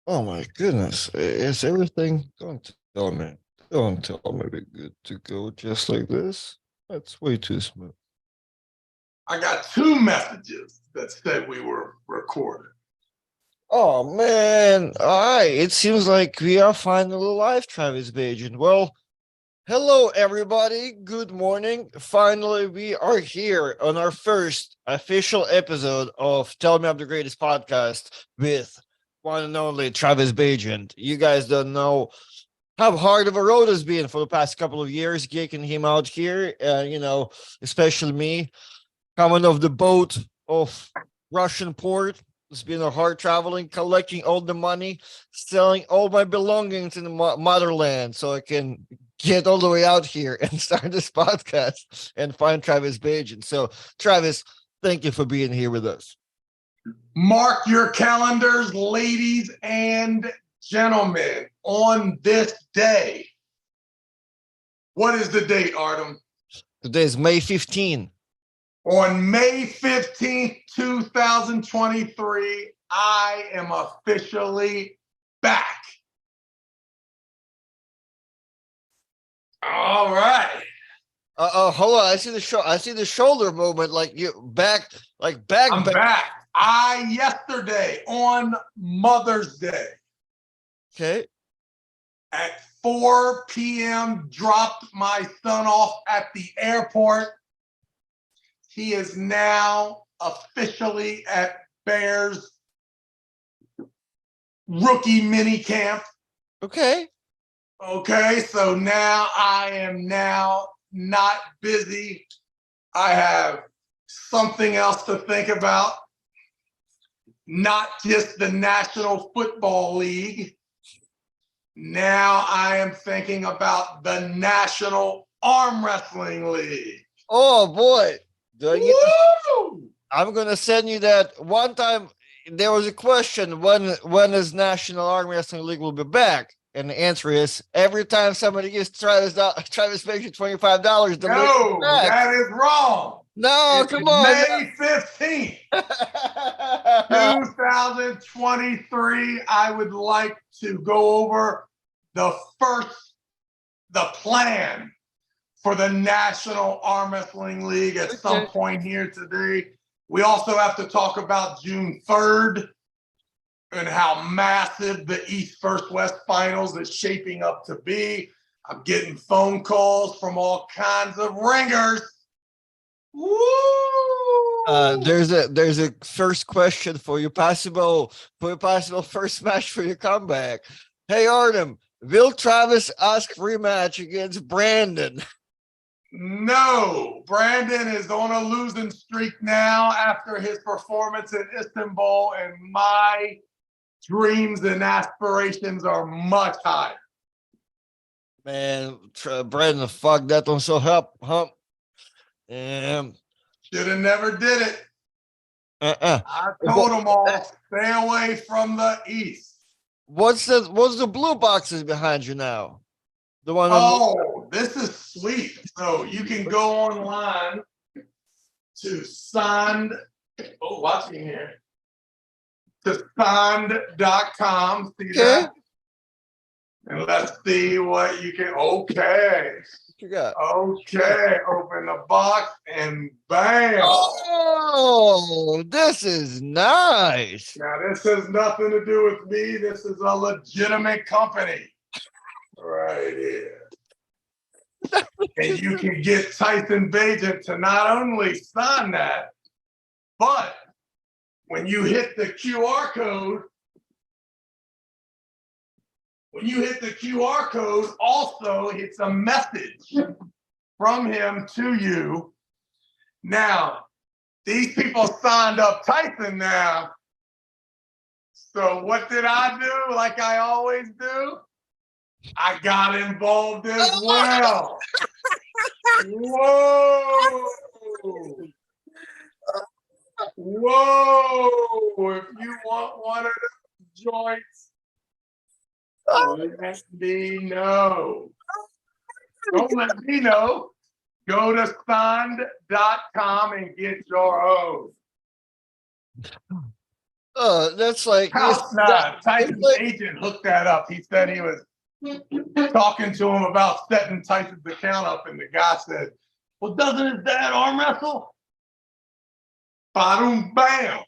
Oh my goodness. Is everything going to tell me? Don't tell me we're good to go just like this. That's way too smooth. I got two messages that said we were recording. Oh man. All right. It seems like we are finally live, Travis Bagent. Well, hello everybody. Good morning. Finally, we are here on our first official episode of Tell Me I'm the Greatest podcast with one and only Travis Bagent. You guys don't know how hard of a road has been for the past couple of years, geeking him out here. Especially me coming off the boat of Russian port. It's been a hard traveling, collecting all the money, selling all my belongings in the motherland so I can get all the way out here and start this podcast and find Travis Bajan. So, Travis, thank you for being here with us. Mark your calendars, ladies and gentlemen, on this day. What is the date, Artem? Today is May 15th. On May 15th, 2023, I am officially back. All right. Hold on. I see the show. I see the shoulder movement. Like you back, like back. I'm back. Yesterday on Mother's Day. Okay. At 4 p.m., dropped my son off at the airport. He is now officially at Bears rookie mini camp. Okay. Okay, so now I am now not busy. I have something else to think about, not just the National Football League. Now I am thinking about the National Arm Wrestling League. Oh boy. I'm gonna send you that. One time there was a question when is National Arm Wrestling League will be back, and the answer is every time somebody gives Travis Baker $25, the league No, is back. that is wrong. No, It's come on. May 15th, 2023. I would like to go over the plan for the National Arm Wrestling League at some point here today. We also have to talk about June 3rd and how massive the East First West Finals is shaping up to be. I'm getting phone calls from all kinds of ringers. Woo! There's a first question for your possible first match for your comeback. Hey Artem, will Travis ask rematch against Brandon? No, Brandon is on a losing streak now after his performance in Istanbul, and my dreams and aspirations are much higher. Man, Brandon, fuck that one. So help, hump. Should have never did it. I told them all, stay away from the East. What's the blue boxes behind you now? The one. This is sweet. So you can go online to signed. Oh, watch me here. To signed.com. See that? And let's see what you can. Okay. What you got? Okay. Open the box and bam. Oh, this is nice. Now, this has nothing to do with me. This is a legitimate company right here. And you can get Tyson Bagent to not only sign that, but when you hit the QR code, also it's a message from him to you. Now, these people signed up Tyson now. So what did I do like I always do? I got involved as well. Whoa. Whoa. If you want one of those joints, let me know. Don't let me know. Go to signed.com and get your own. That's like How's that, not? it's Tyson's like, agent hooked that up. He said he was talking to him about setting Tyson's account up, and the guy said, "Well, doesn't his dad arm wrestle?" Bada bam!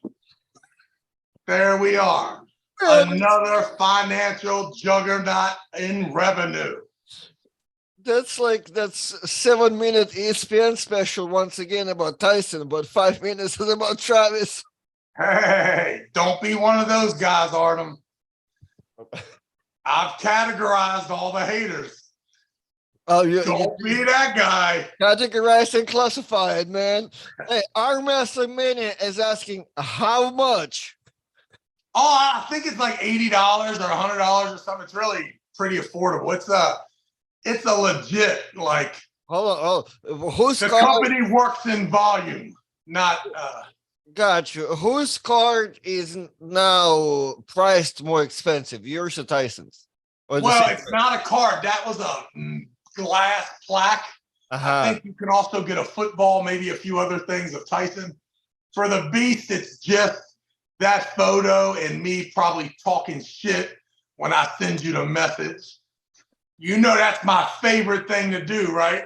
There we are. man, Another financial juggernaut in revenue. that's 7 minute ESPN special once again about Tyson, but 5 minutes is about Travis. Hey, don't be one of those guys, Artem. I've categorized all the haters. Oh, Don't be that guy. categorized and classified, man. Hey, Arm Wrestling Mania is asking how much. Oh, I think it's like $80 or $100 or something. It's really pretty affordable. It's a legit, like, Hold on. Whose the card? company works in volume, not Got you. Whose card is now priced more expensive? Yours or Tyson's? Or the well, same? it's not a card. That was a glass plaque. I think you can also get a football, maybe a few other things of Tyson. For the Beast, it's just that photo and me probably talking shit when I send you the message. You know that's my favorite thing to do, right?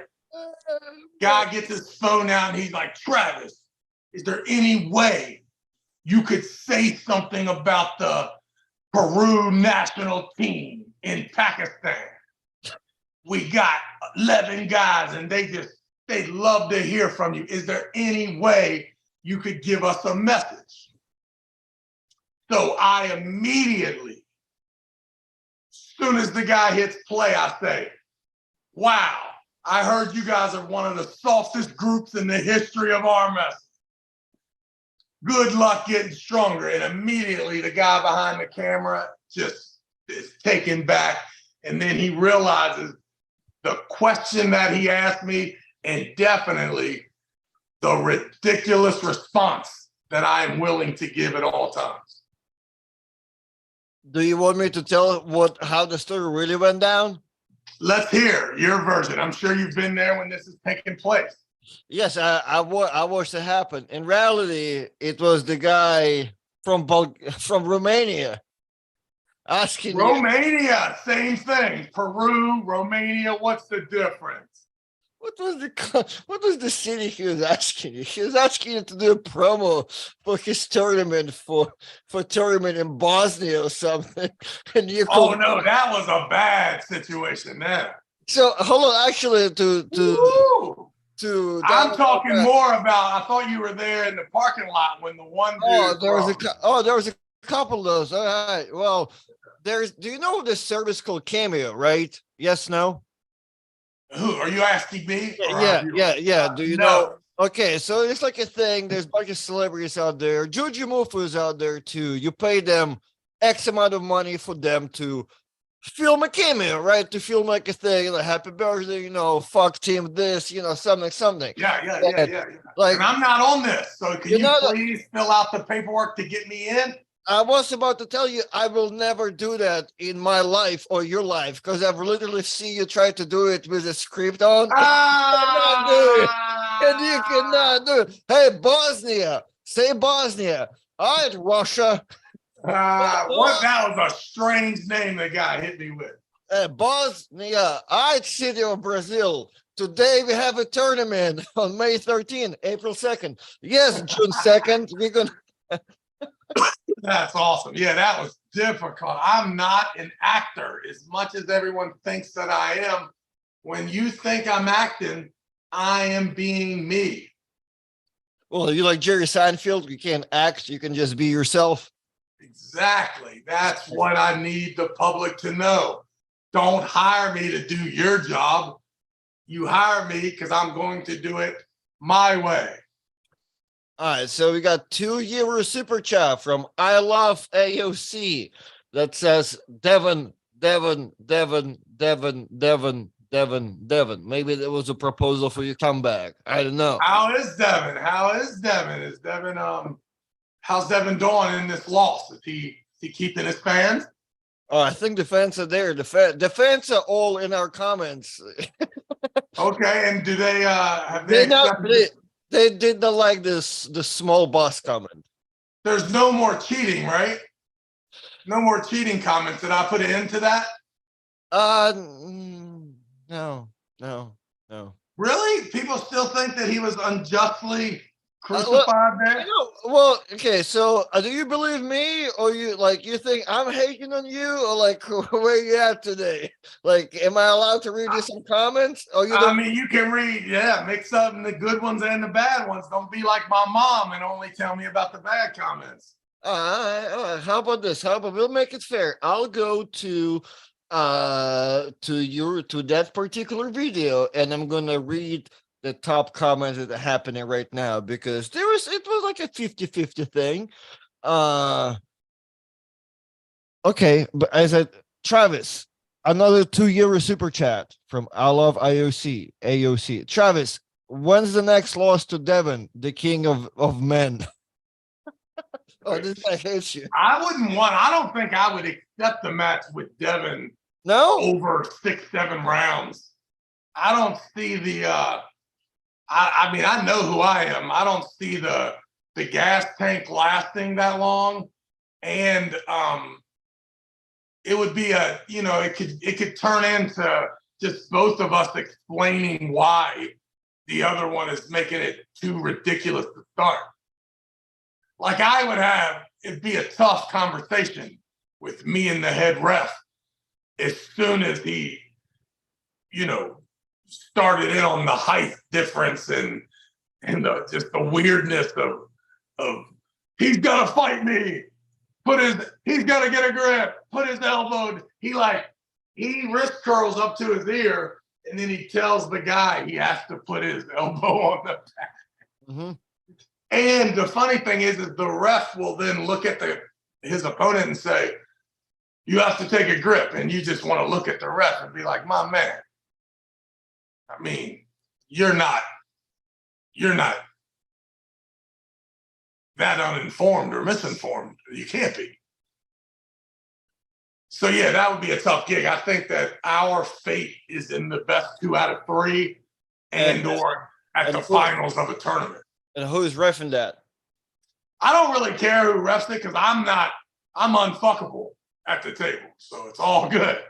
Guy gets his phone out and he's like, "Travis, is there any way you could say something about the Peru national team in Pakistan? We got 11 guys and they'd love to hear from you. Is there any way you could give us a message?" So I immediately, as soon as the guy hits play, I say, "Wow, I heard you guys are one of the softest groups in the history of arm wrestling. Good luck getting stronger." And immediately the guy behind the camera just is taken back. And then he realizes the question that he asked me, and definitely the ridiculous response that I am willing to give at all times. Do you want me to tell how the story really went down? Let's hear your version. I'm sure you've been there when this is taking place. Yes, I watched it happen. In reality, it was the guy from from Romania asking you. Romania, same thing. Peru, Romania, what's the difference? What was the city he was asking you? He was asking you to do a promo for his tournament for tournament in Bosnia or something. And you Oh no, that was a bad situation there. So hold on, actually, I'm talking more about. I thought you were there in the parking lot when the one dude. There was a couple of those. All right. Well, do you know this service called Cameo, right? Yes, no? Who are you asking me? Yeah. Do you no. know? Okay, so it's like a thing. There's a bunch of celebrities out there. Juju Mufu is out there too. You pay them X amount of money for them to film a cameo, right? To film like a thing, like happy birthday, fuck team this, something. Yeah. Like, and I'm not on this, so can you please fill out the paperwork to get me in? I was about to tell you, I will never do that in my life or your life, because I've literally seen you try to do it with a script on. And you cannot do it. Hey, Bosnia, say Bosnia. All right, Russia. What? That was a strange name the guy hit me with. Bosnia. All right, city of Brazil. Today we have a tournament on May 13th, April 2nd. Yes, June 2nd. We're going to. That's awesome. Yeah, that was difficult. I'm not an actor as much as everyone thinks that I am. When you think I'm acting, I am being me. Well, you like Jerry Seinfeld. You can't act. You can just be yourself. Exactly. That's what I need the public to know. Don't hire me to do your job. You hire me because I'm going to do it my way. All right, so we got €2 super chat from I Love AOC that says Devon. Maybe there was a proposal for your comeback. I don't know. How is Devon? How's Devon doing in this loss? Is he keeping his fans? Oh, I think the fans are there. The fans are all in our comments. Okay, and do they have they did not like the small boss comment. there's no more cheating, right? No more cheating comments. Did I put it into that? No, no, no. Really? People still think that he was unjustly Well, crucified there? well, okay. So, do you believe me, or you think I'm hating on you, or like where you at today? Like, am I allowed to read you some comments? Or you I don't? mean, you can read, yeah, mix up the good ones and the bad ones. Don't be like my mom and only tell me about the bad comments. All right, all right. How about this? How about we'll make it fair? I'll go to that particular video, and I'm gonna read the top comments that are happening right now, because it was like a 50-50 thing. Uh okay, but I said, Travis, another €2 super chat from I love AOC. Travis, when's the next loss to Devon, the king of men? Oh, this guy hates you. I don't think I would accept the match with Devin No? over 6, 7 rounds. I don't see I mean, I know who I am. I don't see the gas tank lasting that long. And it would be it could turn into just both of us explaining why the other one is making it too ridiculous to start. Like I would have, it'd be a tough conversation with me and the head ref as soon as he, started in on the height difference and just the weirdness of he's gonna fight me. He's gonna get a grip. Put his elbow. He wrist curls up to his ear, and then he tells the guy he has to put his elbow on the back. Mm-hmm. And the funny thing is the ref will then look at his opponent and say, "You have to take a grip," and you just want to look at the ref and be like, "My man, I mean, you're not that uninformed or misinformed. You can't be." So yeah, that would be a tough gig. I think that our fate is in the best 2 out of 3, or at the finals of a tournament. And who's reffing that? I don't really care who refs it because I'm unfuckable at the table, so it's all good.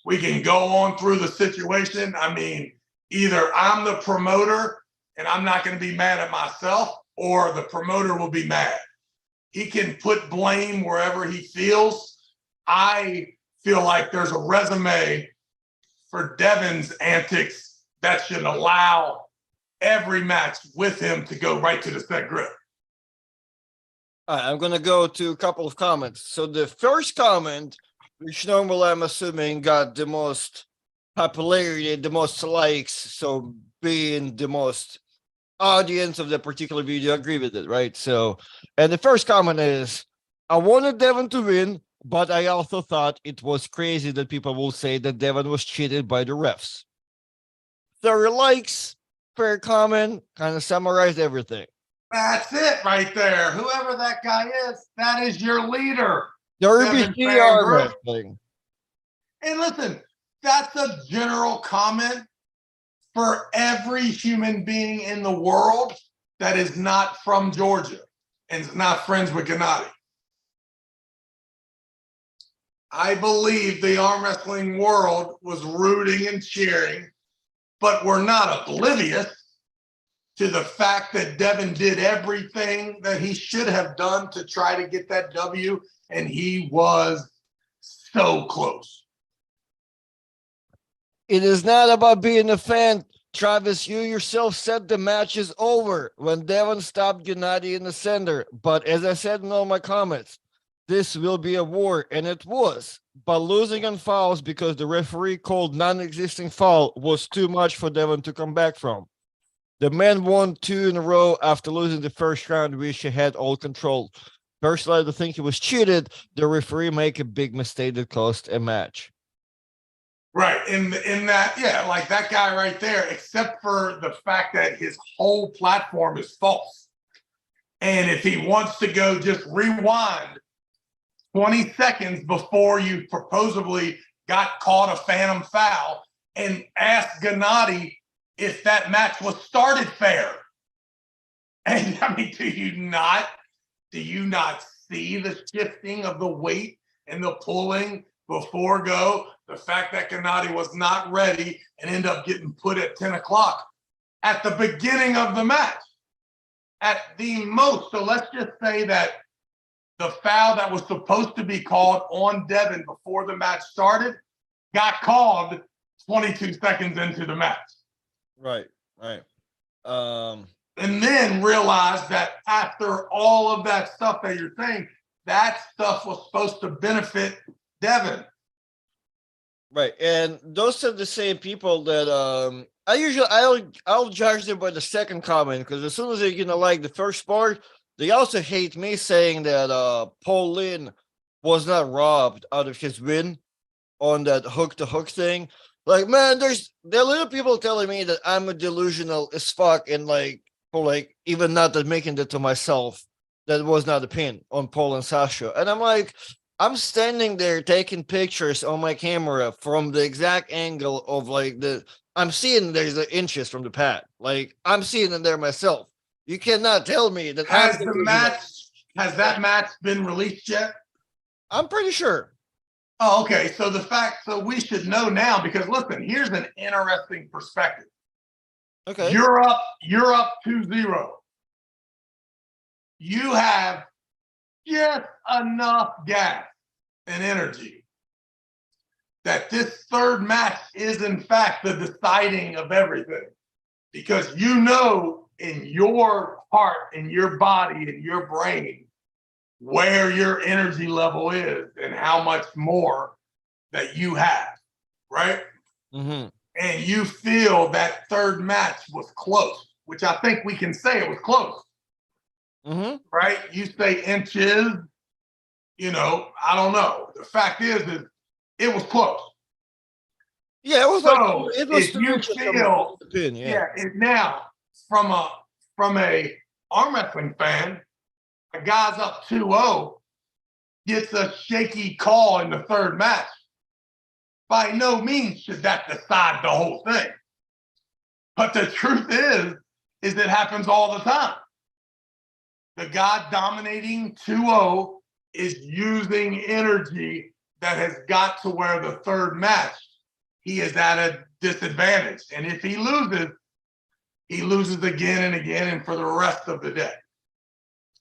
We can go on through the situation. I mean, either I'm the promoter and I'm not going to be mad at myself, or the promoter will be mad. He can put blame wherever he feels. I feel like there's a resume for Devon's antics that should allow every match with him to go right to the set grip. All right, I'm going to go to a couple of comments. So the first comment, which normally I'm assuming got the most popularity, the most likes, so being the most audience of the particular video, I agree with it, right? So, and the first comment is, I wanted Devon to win, but I also thought it was crazy that people will say that Devon was cheated by the refs. 30 likes, fair comment, kind of summarized everything. That's it right there. Whoever that guy is, that is your leader. RBC arm wrestling. And listen, that's a general comment for every human being in the world that is not from Georgia and is not friends with Gennady. I believe the arm wrestling world was rooting and cheering, but we're not oblivious to the fact that Devon did everything that he should have done to try to get that W, and he was so close. It is not about being a fan. Travis, you yourself said the match is over when Devon stopped Gennady in the center. But as I said in all my comments, this will be a war, and it was. But losing on fouls because the referee called non-existing foul was too much for Devon to come back from. The man won 2 in a row after losing the first round, which he had all control. Personally, I think he was cheated. The referee made a big mistake that cost a match. Right, in that, yeah, like that guy right there, except for the fact that his whole platform is false. And if he wants to go just rewind 20 seconds before you supposedly got caught a phantom foul and ask Gennady if that match was started fair. And I mean, do you not do you not see the shifting of the weight and the pulling before go? The fact that Gennady was not ready and ended up getting put at 10 o'clock at the beginning of the match. At the most, so let's just say that the foul that was supposed to be called on Devin before the match started got called 22 seconds into the match. Right. And then realized that after all of that stuff that you're saying, that stuff was supposed to benefit Devin. Right. And those are the same people that I'll judge them by the second comment, because as soon as they're gonna like the first part, they also hate me saying that Paul Lynn was not robbed out of his win on that hook to hook thing. Like, man, there are little people telling me that I'm a delusional as fuck, and like, for like even not admitting that to myself, that was not a pin on Paul and Sasha. And I'm like, I'm standing there taking pictures on my camera from the exact angle of like I'm seeing there's the inches from the pad. Like, I'm seeing it there myself. You cannot tell me that has that match been released yet? I'm pretty sure. Oh, okay. So so we should know now, because listen, here's an interesting perspective. Okay. You're up 2-0. You have just enough gas and energy that this third match is in fact the deciding of everything, because you know in your heart, in your body, in your brain, where your energy level is and how much more that you have, right? Mm-hmm. And you feel that third match was close, which I think we can say it was close. Mm-hmm. Right? You say inches, I don't know. The fact is it was close. Yeah, it was so like it was if you feel, the pin, yeah. now from a arm wrestling fan, a guy's up 2-0, gets a shaky call in the third match. By no means should that decide the whole thing. But the truth is it happens all the time. The guy dominating 2-0 is using energy that has got to where the third match, he is at a disadvantage. And if he loses again and again and for the rest of the day.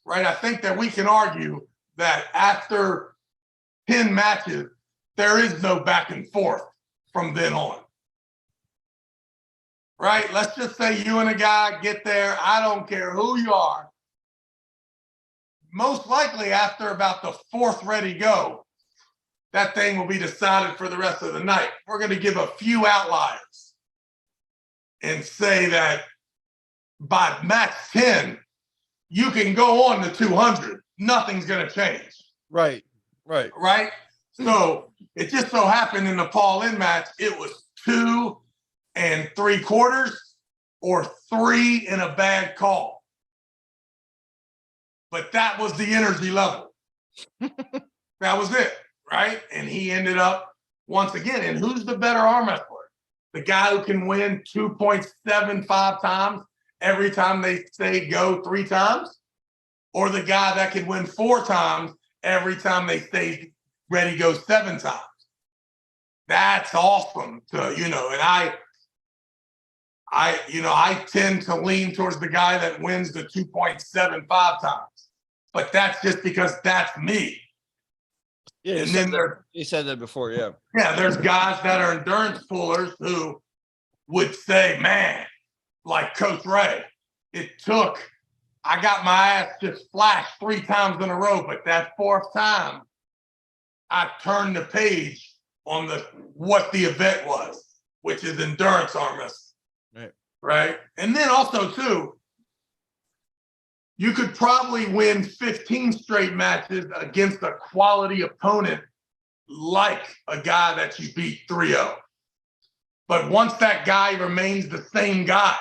Right? I think that we can argue that after 10 matches, there is no back and forth from then on. Right? Let's just say you and a guy get there. I don't care who you are. Most likely after about the fourth ready go, that thing will be decided for the rest of the night. We're going to give a few outliers and say that by match 10, you can go on to 200. Nothing's going to change. Right. So it just so happened in the Paul Lynn match, it was 2 3/4 or 3 in a bad call. But that was the energy level. That was it, right? And he ended up once again. And who's the better arm wrestler? The guy who can win 2.75 times every time they say go 3 times? Or the guy that can win 4 times every time they say ready go 7 times? That's awesome and I tend to lean towards the guy that wins the 2.75 times. But that's just because that's me. Yeah, and then you said that before, yeah. Yeah, there's guys that are endurance pullers who would say, man, like Coach Ray, I got my ass just flashed 3 times in a row, but that 4th time, I turned the page on what the event was, which is endurance arm wrestling. Right? And then also, too, you could probably win 15 straight matches against a quality opponent like a guy that you beat 3-0. But once that guy remains the same guy,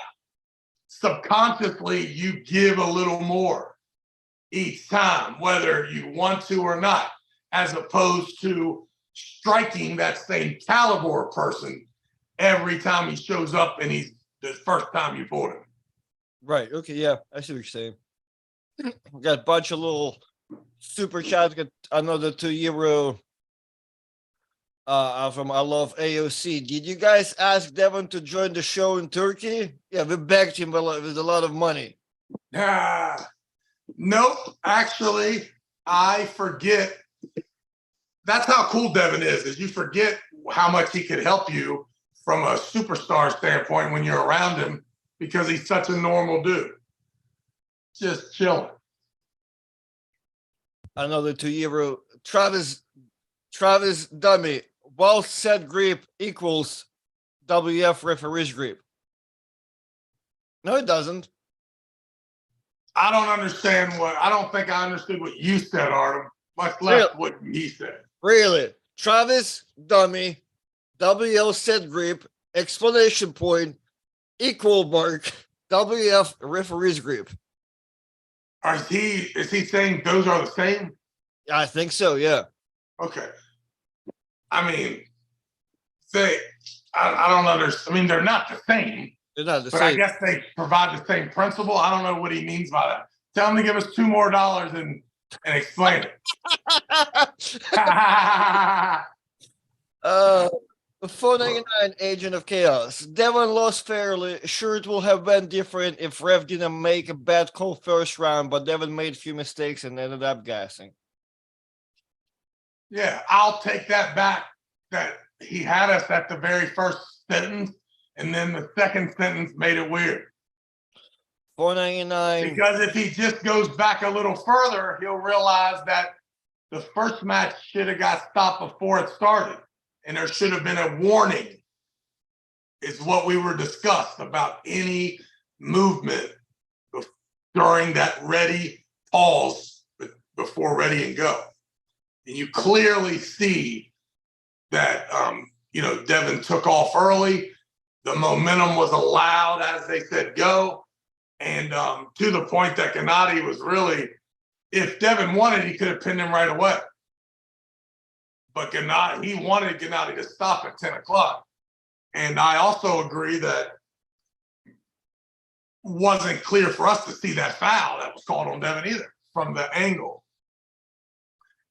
subconsciously you give a little more each time, whether you want to or not, as opposed to striking that same caliber person every time he shows up and he's the first time you fought him. Right. Okay. Yeah. I see what you're saying. We got a bunch of little super chats. Got another €2 from I love AOC. Did you guys ask Devon to join the show in Turkey? Yeah, we begged him with a lot of money. Nope. Actually, I forget. That's how cool Devin is you forget how much he could help you from a superstar standpoint when you're around him because he's such a normal dude. Just chilling. Another €2. Travis Dummy. Well set grip equals WF referee's grip. No, it doesn't. I don't think I understood what you said, Artem, much less what he said. Really? Travis Dummy, WL set grip, explanation point, equal mark, WF referee's grip. Is he saying those are the same? I think so, yeah. Okay. I mean, I don't understand. I mean, they're not the same. They're not the but same. I guess they provide the same principle. I don't know what he means by that. Tell him to give us $2 more and explain it. 499 Agent of Chaos. Devon lost fairly. Sure, it will have been different if Rev didn't make a bad call first round, but Devon made a few mistakes and ended up gassing. Yeah, I'll take that back. That he had us at the very first sentence, and then the second sentence made it weird. 499. Because if he just goes back a little further, he'll realize that the first match should have got stopped before it started, and there should have been a warning. Is what we were discussed about any movement during that ready pause before ready and go. And you clearly see that Devin took off early. The momentum was allowed as they said go. And to the point that Gennady was really, if Devin wanted, he could have pinned him right away. But he wanted Gennady to stop at 10 o'clock. And I also agree that wasn't clear for us to see that foul that was called on Devin either from the angle.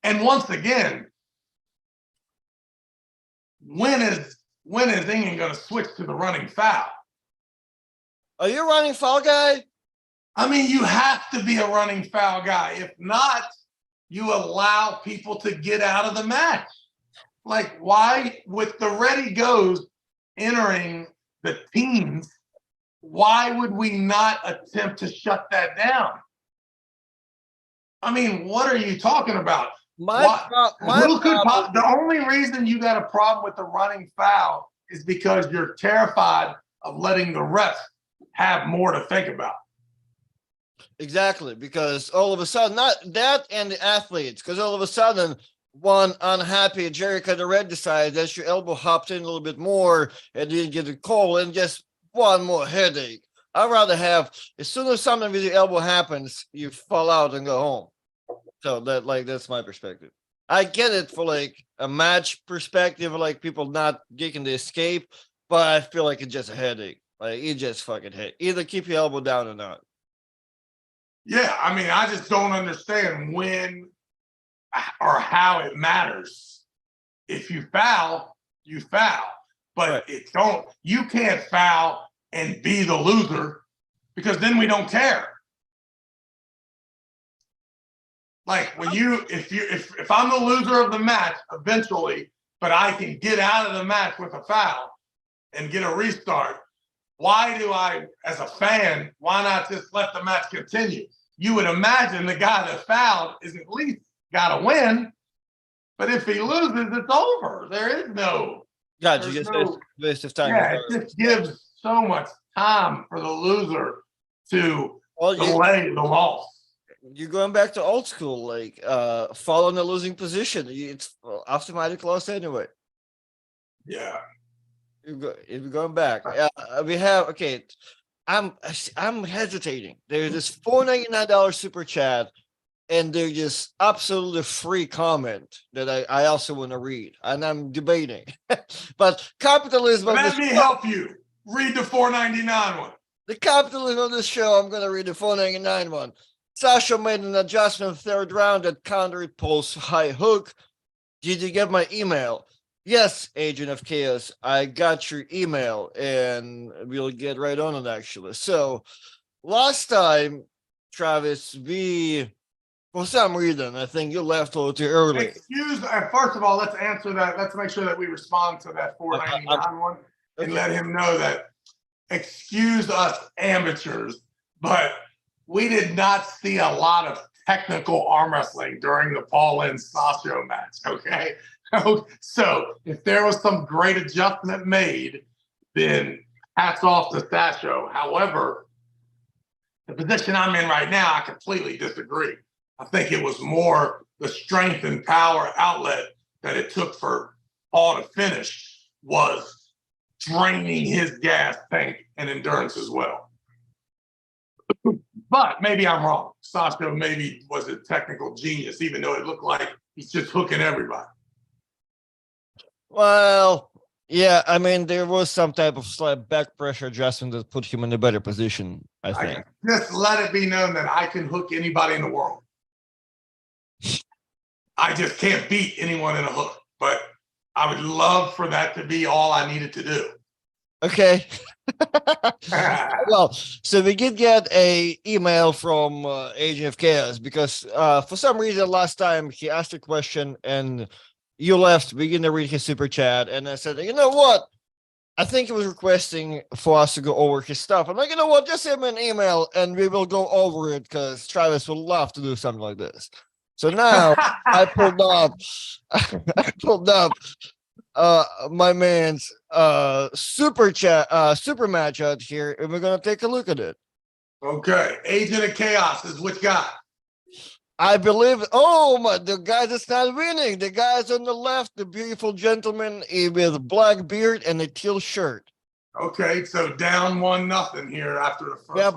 And once again, when is England going to switch to the running foul? Are you a running foul guy? I mean, you have to be a running foul guy. If not, you allow people to get out of the match. Like, why, with the ready goes entering the teams, why would we not attempt to shut that down? I mean, what are you talking about? The only reason you got a problem with the running foul is because you're terrified of letting the refs have more to think about. Exactly, because all of a sudden, not that and the athletes, because all of a sudden, one unhappy Jericho the Red decided that your elbow hopped in a little bit more and didn't get a call, and just one more headache. I'd rather have, as soon as something with your elbow happens, you fall out and go home. So that's my perspective. I get it for like a match perspective, like people not getting the escape, but I feel like it's just a headache. Like you just fucking hit. Either keep your elbow down or not. Yeah, I mean, I just don't understand when or how it matters. If you foul, you foul. But right. You can't foul and be the loser because then we don't care. Like when if I'm the loser of the match eventually, but I can get out of the match with a foul and get a restart, why do I, as a fan, why not just let the match continue? You would imagine the guy that fouled is at least got to win, but if he loses, it's over. There is no. God, you just waste of time. Yeah, it just gives so much time for the loser to delay the loss. You're going back to old school, like fall in a losing position. It's automatic loss anyway. Yeah. If you're going back, we have I'm hesitating. There's this $4.99 super chat, and there's just absolutely free comment that I also want to read, and I'm debating. But capitalism. Let me help you. Read the $4.99 one. The capitalism of this show. I'm going to read the $4.99 one. Sasha made an adjustment third round that countered Paul's high hook. Did you get my email? Yes, Agent of Chaos, I got your email, and we'll get right on it actually. So last time, Travis, we for some reason I think you left a little too early. First of all, let's answer that. Let's make sure that we respond to that I, I, 499 one and okay. let him know that excuse us amateurs, but we did not see a lot of technical arm wrestling during the Paul and Sasha match. Okay. So if there was some great adjustment made, then hats off to Sasha. However, the position I'm in right now, I completely disagree. I think it was more the strength and power outlet that it took for Paul to finish was draining his gas tank and endurance as well. But maybe I'm wrong. Sasha maybe was a technical genius, even though it looked like he's just hooking everybody. Well, yeah, I mean there was some type of slight back pressure adjustment that put him in a better position, I think. Just let it be known that I can hook anybody in the world. I just can't beat anyone in a hook, but I would love for that to be all I needed to do. Okay. Well, so we did get a email from Agent of Chaos because for some reason last time he asked a question and you left, begin to read his super chat, and I said, you know what? I think he was requesting for us to go over his stuff. I'm like, you know what? Just send me an email and we will go over it because Travis would love to do something like this. So now I pulled up, I pulled up my man's super match out here, and we're gonna take a look at it. Okay, Agent of Chaos is which guy? I believe. Oh my! The guy that's not winning. The guy's on the left, the beautiful gentleman with black beard and a teal shirt. Okay, so down 1-0 here after the first round.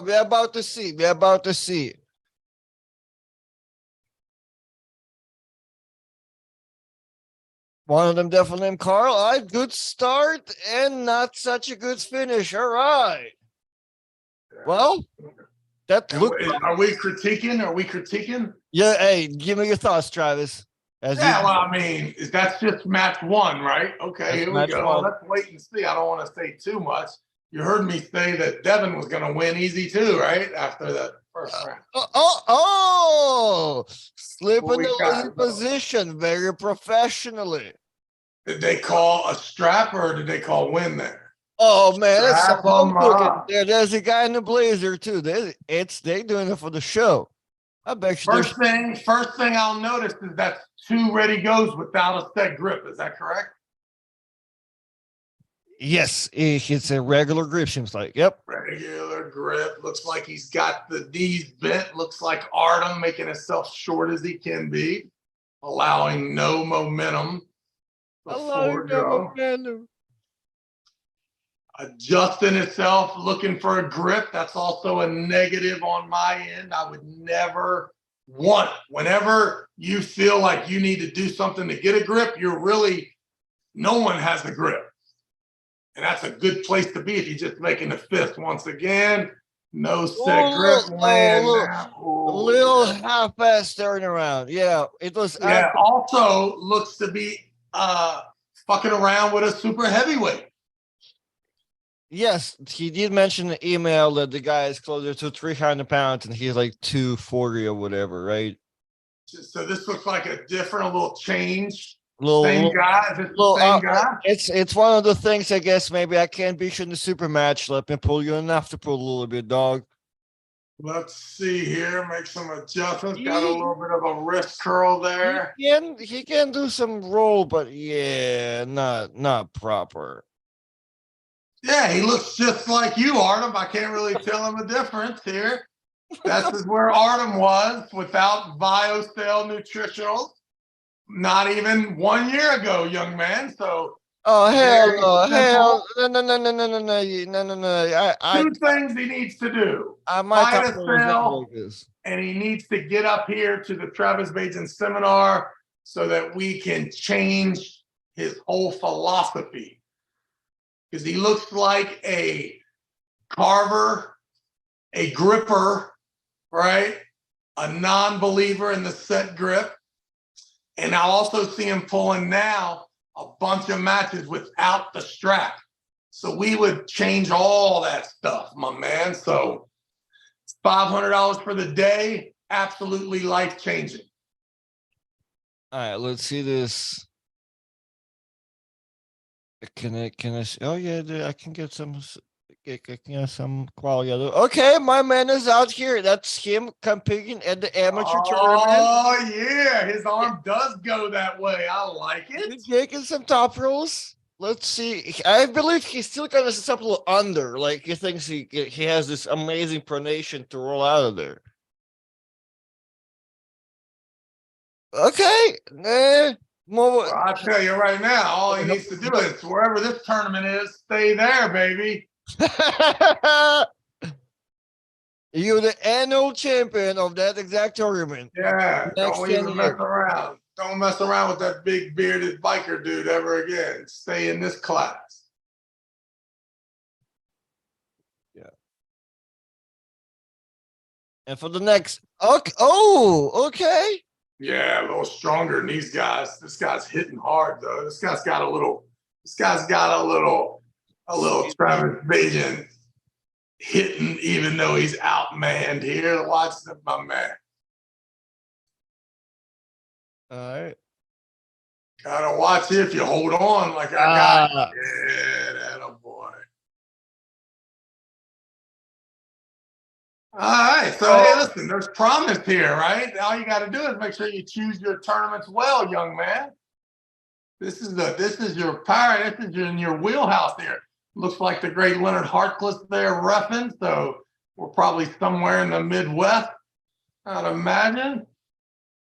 We're about to see. We're about to see. One of them definitely named Carl. All right, good start and not such a good finish. All right. Well, that looked. Are we critiquing? Are we critiquing? Yeah. Hey, give me your thoughts, Travis. Well, I mean, that's just match one, right? Okay, here we go. Let's wait and see. I don't want to say too much. You heard me say that Devin was going to win easy too, right? After that first round. Slip in the lead position very professionally. Did they call a strap or did they call win there? Oh man, that's some home cooking. There's a guy in the blazer too. They doing it for the show. I bet you. First thing I'll notice is that 2 ready goes without a set grip. Is that correct? Yes, it's a regular grip. Seems like. Yep. Regular grip. Looks like he's got the knees bent. Looks like Artem making himself short as he can be, allowing no momentum. Adjusting itself, looking for a grip. That's also a negative on my end. I would never want, whenever you feel like you need to do something to get a grip, no one has the grip. And that's a good place to be if you're just making a fist. Once again, no set grip. Little half-ass turnaround. Yeah, it was. Yeah, also looks to be fucking around with a super heavyweight. Yes, he did mention in the email that the guy is closer to 300 pounds and he's like 240 or whatever, right? So this looks like a little change. Same guy? It's one of the things, I guess, maybe I can't beat you in the super match. Let me pull you enough to pull a little bit, dog. Let's see here. Make some adjustments. Got a little bit of a wrist curl there. He can do some roll, but yeah, not proper. Yeah, he looks just like you, Artem. I can't really tell him a difference here. That's where Artem was without BioCell Nutritionals. Not even 1 year ago, young man. So hell no. Two things he needs to do. I might fight a cell, and he needs to get up here to the Travis Bagent seminar so that we can change his whole philosophy. Because he looks like a carver, a gripper, right? A non-believer in the set grip. And I also see him pulling now a bunch of matches without the strap. So we would change all that stuff, my man. So $500 for the day, absolutely life-changing. All right, let's see this. Oh yeah, dude, I can get some. I can get some quality. Okay, my man is out here. That's him competing at the amateur tournament. Oh yeah, his arm does go that way. I like it. He's making some top rolls. Let's see. I believe he's still kind of a little under. Like he thinks he has this amazing pronation to roll out of there. Okay. Well, I tell you right now, all he needs to do is wherever this tournament is, stay there, baby. You're the annual champion of that exact tournament. Yeah, Next don't even mess around. Don't mess around with that big bearded biker dude ever again. Stay in this class. Yeah. And for the next, okay. Oh, okay. Yeah, a little stronger than these guys. This guy's hitting hard though. This guy's got a little Travis Bagent hitting, even though he's outmanned here. Watch my man. All right. Gotta watch if you hold on like I got. Yeah, that a boy. All right, so hey, listen, there's promise here, right? All you got to do is make sure you choose your tournaments well, young man. This is your power. This is in your wheelhouse here. Looks like the great Leonard Harkless there reffing, so we're probably somewhere in the Midwest, I'd imagine.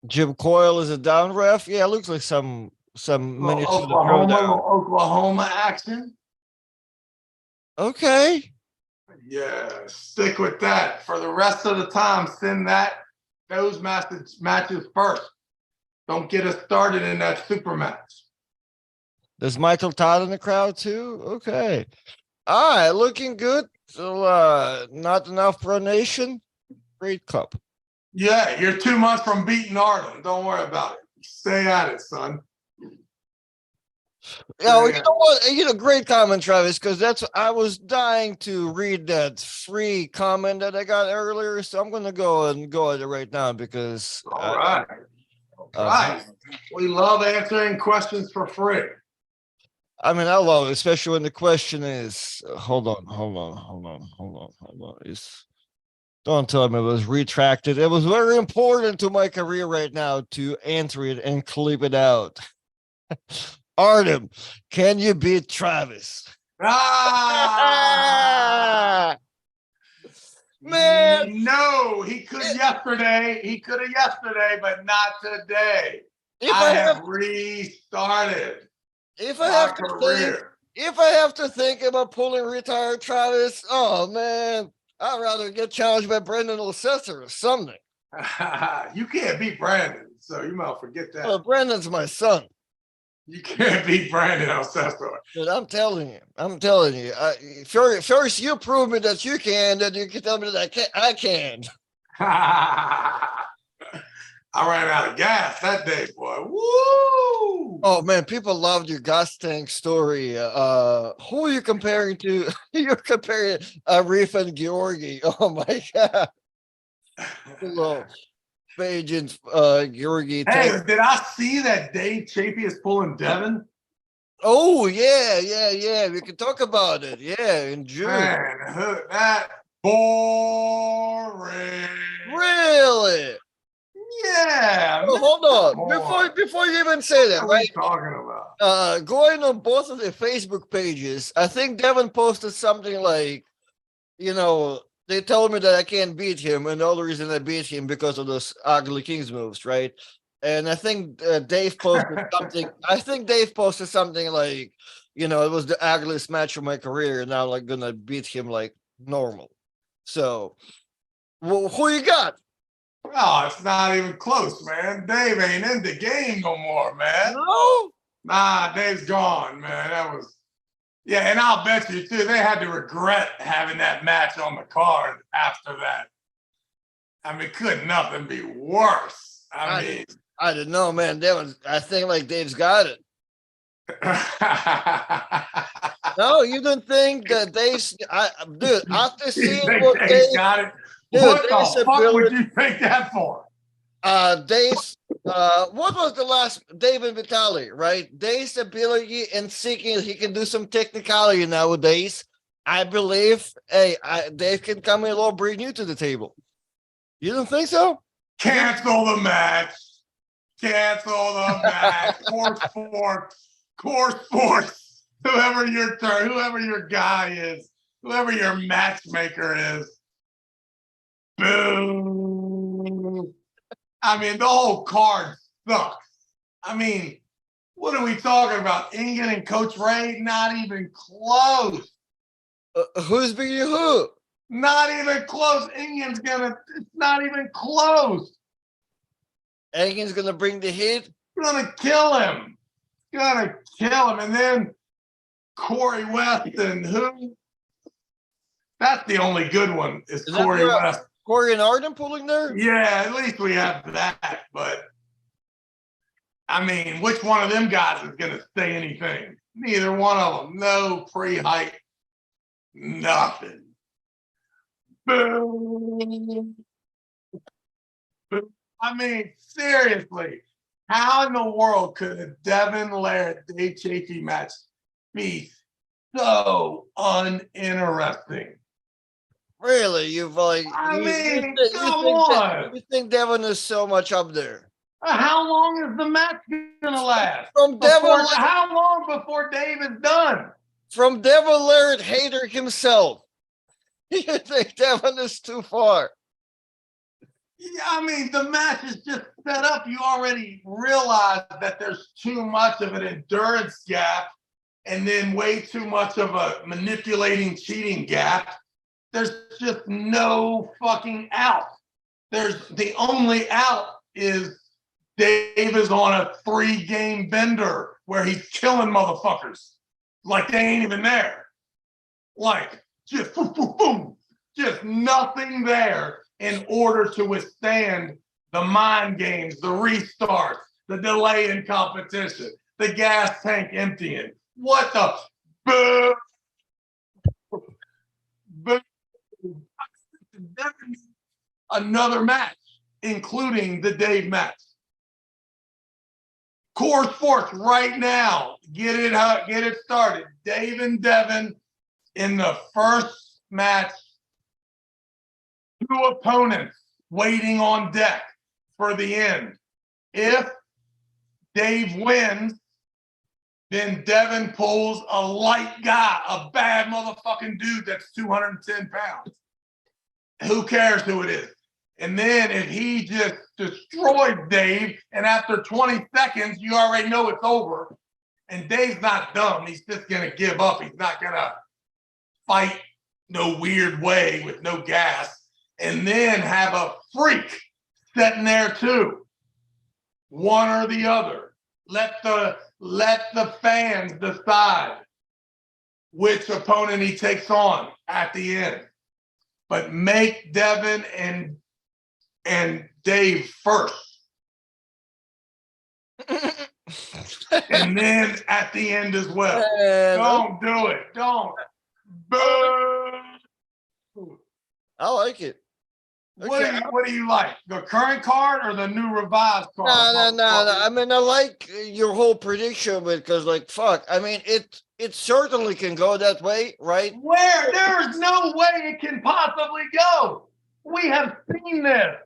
Jim Coyle is a down ref. Yeah, it looks like some minutes to the Oklahoma action. Okay. Yeah, stick with that. For the rest of the time, send those matches first. Don't get us started in that super match. There's Michael Todd in the crowd too. Okay. All right, looking good. So not enough pronation. Great cup. Yeah, you're 2 months from beating Artem. Don't worry about it. Stay at it, son. Oh, you know what? Great comment, Travis, because I was dying to read that free comment that I got earlier. So I'm gonna go at it right now because all right. Right. We love answering questions for free. I mean, I love it, especially when the question is hold on. Don't tell me it was retracted. It was very important to my career right now to answer it and clip it out. Artem, can you beat Travis? Man, no, he could yesterday. He could have yesterday, but not today. If I have restarted. If I have to think about pulling retired Travis, oh man, I'd rather get challenged by Brendan Olcester or something. You can't beat Brandon, so you might forget that. Well, Brandon's my son. You can't beat Brandon Olcester. But I'm telling you. First, you prove me that you can, then you can tell me that I can. I ran out of gas that day, boy. Woo! Oh man, people loved your gas tank story. Who are you comparing to? You're comparing Arif and Georgi. Oh my god. Hello. Bagent, Georgi. Hey, did I see that Dave Chapey is pulling Devin? Oh yeah. We can talk about it. Yeah, in June. Man, that boring. Really? Yeah. Oh, hold on. Before you even say that, what are you talking about? Going on both of the Facebook pages, I think Devin posted something like, they told me that I can't beat him, and the only reason I beat him because of those ugly Kings moves, right? And I think Dave posted something. I think Dave posted something like, it was the ugliest match of my career, and now I'm gonna beat him like normal. So, who you got? Oh, it's not even close, man. Dave ain't in the game no more, man. No? Nah, Dave's gone, man. Yeah, and I'll bet you, too, they had to regret having that match on the card after that. I mean, could nothing be worse. I I don't know, man. I think like Dave's got it. No, you don't think that dude, after you seeing think what Dave's Dave, got it? dude, What Dave's the fuck would ability, you think that for? Dave's, what was the last David Vitale, right? Dave's ability and seeking, he can do some technicality nowadays. I believe, hey, Dave can come a little bring new to the table. You don't think so? Cancel the match. Cancel the match. Core sports. Whoever your guy is, whoever your matchmaker is. Boo. I mean, the whole card sucks. I mean, what are we talking about? Ingen and Coach Ray? Not even close. Who's beating who? Not even close. Ingen's it's not even close. Engin's gonna bring the heat. Gonna kill him. Gonna kill him. And then Corey West and who? That's the only good one is Corey West. Corey and Arden pulling there? Yeah, at least we have that. But I mean, which one of them guys is gonna say anything? Neither one of them. No pre-hype. Nothing. Boom. I mean, seriously, how in the world could a Devin Laird Dave Chafee match be so uninteresting? Really? You've like come on. You think Devin is so much up there? How long is the match gonna last? From Devin, how long before Dave is done? From Devin Laird hater himself. You think Devin is too far? Yeah, I mean, the match is just set up. You already realize that there's too much of an endurance gap and then way too much of a manipulating, cheating gap. There's just no fucking out. The only out is Dave is on a 3-game bender where he's killing motherfuckers. Like they ain't even there. Like just boom, boom, boom. Just nothing there in order to withstand the mind games, the restarts, the delay in competition, the gas tank emptying. What the boo? Another match, including the Dave match. Core Sports right now, get it started. Dave and Devin in the first match. 2 opponents waiting on deck for the end. If Dave wins, then Devin pulls a light guy, a bad motherfucking dude that's 210 pounds. Who cares who it is? And then if he just destroys Dave, and after 20 seconds, you already know it's over. And Dave's not dumb. He's just going to give up. He's not going to fight no weird way with no gas. And then have a freak sitting there too. One or the other. Let the fans decide which opponent he takes on at the end. But make Devin and Dave first. And then at the end as well. Don't do it. Don't. Boo. I like it. Okay. What do you like? The current card or the new revised card? No. I mean, I like your whole prediction because, like, fuck. I mean, it certainly can go that way, right? Where? There is no way it can possibly go. We have seen this.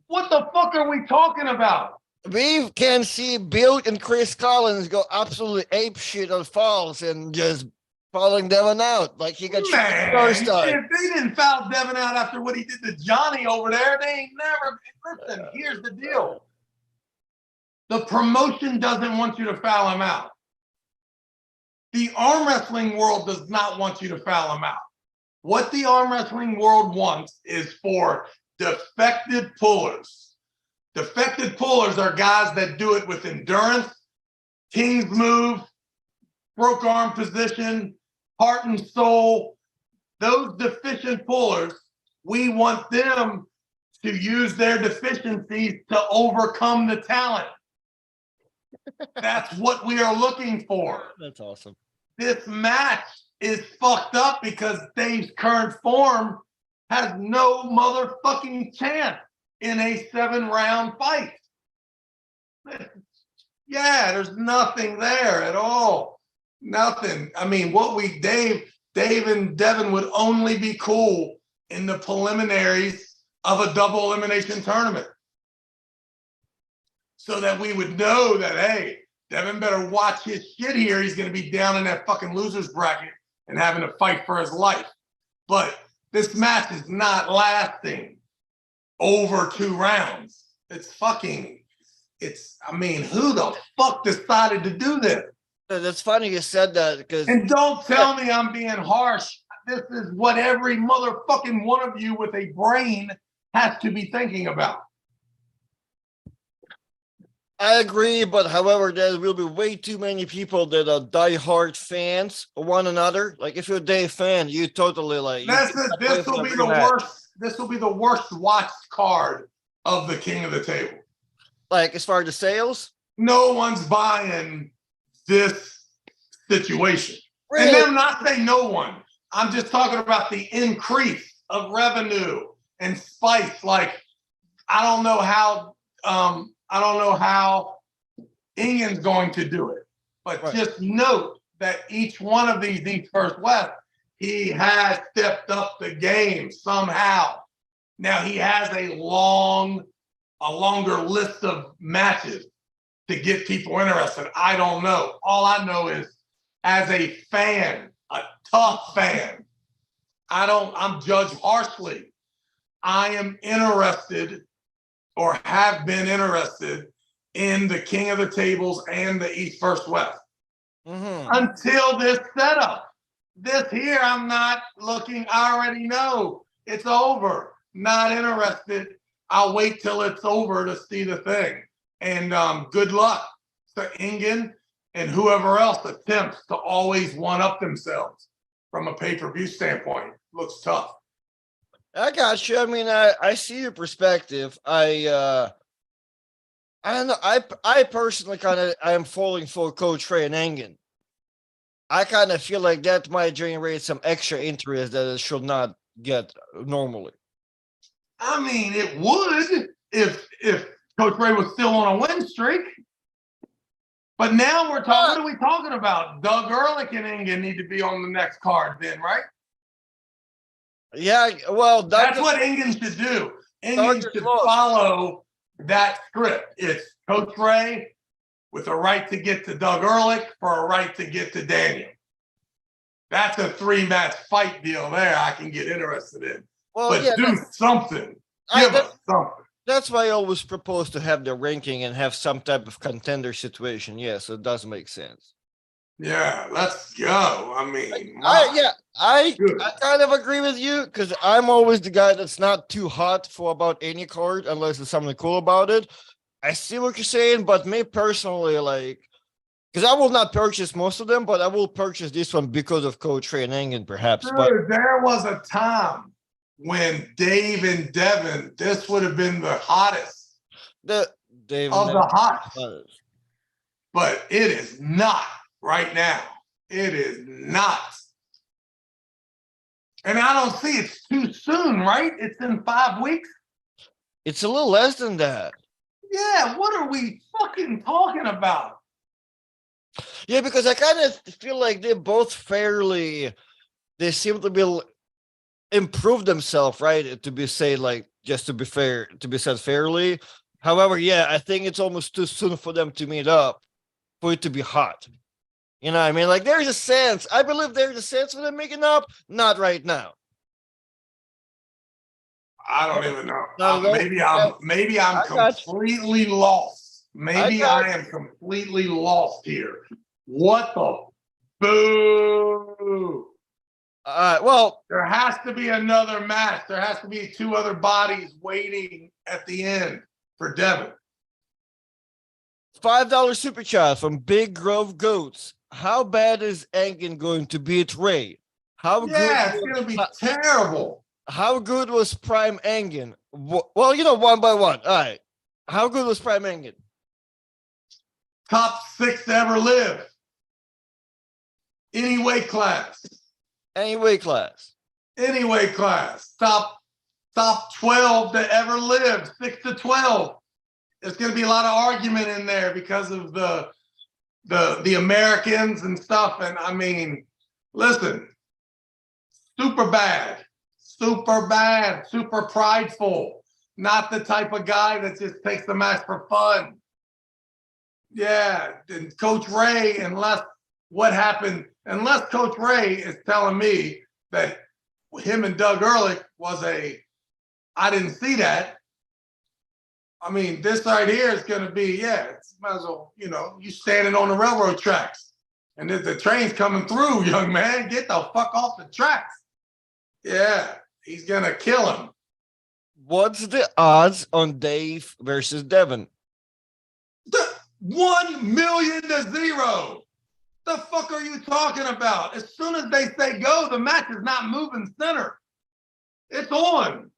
What the fuck are we talking about? We can see Bill and Chris Collins go absolutely ape shit on falls and just falling Devin out like he got shot first time. If they didn't foul Devin out after what he did to Johnny over there, they ain't never. Listen, here's the deal. The promotion doesn't want you to foul him out. The arm wrestling world does not want you to foul him out. What the arm wrestling world wants is for defective pullers. Defective pullers are guys that do it with endurance, king's move, broke arm position, heart and soul. Those deficient pullers, we want them to use their deficiencies to overcome the talent. That's what we are looking for. That's awesome. This match is fucked up because Dave's current form has no motherfucking chance in a 7-round fight. Yeah, there's nothing there at all. Nothing. I mean, Dave and Devin would only be cool in the preliminaries of a double elimination tournament. So that we would know that, hey, Devin better watch his shit here. He's going to be down in that fucking loser's bracket and having to fight for his life. But this match is not lasting over 2 rounds. I mean, who the fuck decided to do this? That's funny you said that because. And don't tell me I'm being harsh. This is what every motherfucking one of you with a brain has to be thinking about. I agree, but however, there will be way too many people that are diehard fans of one another. Like, if you're a Dave fan, you totally like. This will be the worst. This will be the worst watched card of the King of the Table. Like, as far as the sales, no one's buying this situation. really? And I'm not saying no one. I'm just talking about the increase of revenue and spice. Like, I don't know how Ingen's going to do it, but right. Just note that each one of these East First West, he has stepped up the game somehow. Now he has a longer list of matches to get people interested. I don't know. All I know is, as a fan, a tough fan, I'm judged harshly. I am interested, or have been interested, in the King of the Tables and the East First West. Mm-hmm. Until this setup. This here, I'm not looking. I already know it's over. Not interested. I'll wait till it's over to see the thing. And good luck to Ingen and whoever else attempts to always one-up themselves from a pay-per-view standpoint. Looks tough. I got you. I mean, I see your perspective. I don't know. I personally I am falling for Coach Ray and Engen. I kind of feel like that might generate some extra interest that it should not get normally. I mean, it would if Coach Ray was still on a win streak. But now we're talking. What are we talking about? Doug Ehrlich and Engen need to be on the next card, then, right? Yeah, well, that's what Engen should do. Engen should follow that script. It's Coach Ray with a right to get to Doug Ehrlich for a right to get to Daniel. That's a 3-match fight deal there I can get interested in. Well, but yeah, do something. Give us something. That's why I always propose to have the ranking and have some type of contender situation. Yes, it does make sense. Yeah, let's go. I mean, I kind of agree with you because I'm always the guy that's not too hot for about any card unless there's something cool about it. I see what you're saying, but me personally, like, because I will not purchase most of them, but I will purchase this one because of Coach Ray and Engen, perhaps. Dude, but there was a time when Dave and Devin, this would have been the hottest of the hottest. But it is not right now. It is not. And I don't see it's too soon, right? It's in 5 weeks. It's a little less than that. Yeah, what are we fucking talking about? Yeah, because I kind of feel like they're both they seem to be improve themselves, right? To be said, like, just to be fair, to be said fairly. However, yeah, I think it's almost too soon for them to meet up, for it to be hot. You know what I mean? Like, there's a sense. I believe there's a sense for them making up. Not right now. I don't even know. Maybe I'm completely lost. Maybe I am completely lost here. What the boo? Well, there has to be another match. There has to be 2 other bodies waiting at the end for Devin. $5 super chat from Big Grove Goats. How bad is Engen going to beat Ray? It's going to be terrible. How good was Prime Engen? Well, one by one. All right. How good was Prime Engen? Top 6 to ever live. Any weight class. Any weight class. Any weight class. Top 12 to ever live. 6 to 12. There's going to be a lot of argument in there because of the Americans and stuff. And I mean, listen, super bad, super prideful. Not the type of guy that just takes the match for fun. Yeah, and Coach Ray, unless Coach Ray is telling me that him and Doug Ehrlich was I didn't see that. I mean, this right here is going to be, it's might as well, you standing on the railroad tracks and the train's coming through, young man. Get the fuck off the tracks. Yeah, he's going to kill him. What's the odds on Dave versus Devin? 1 million to 0. The fuck are you talking about? As soon as they say go, the match is not moving center. It's on.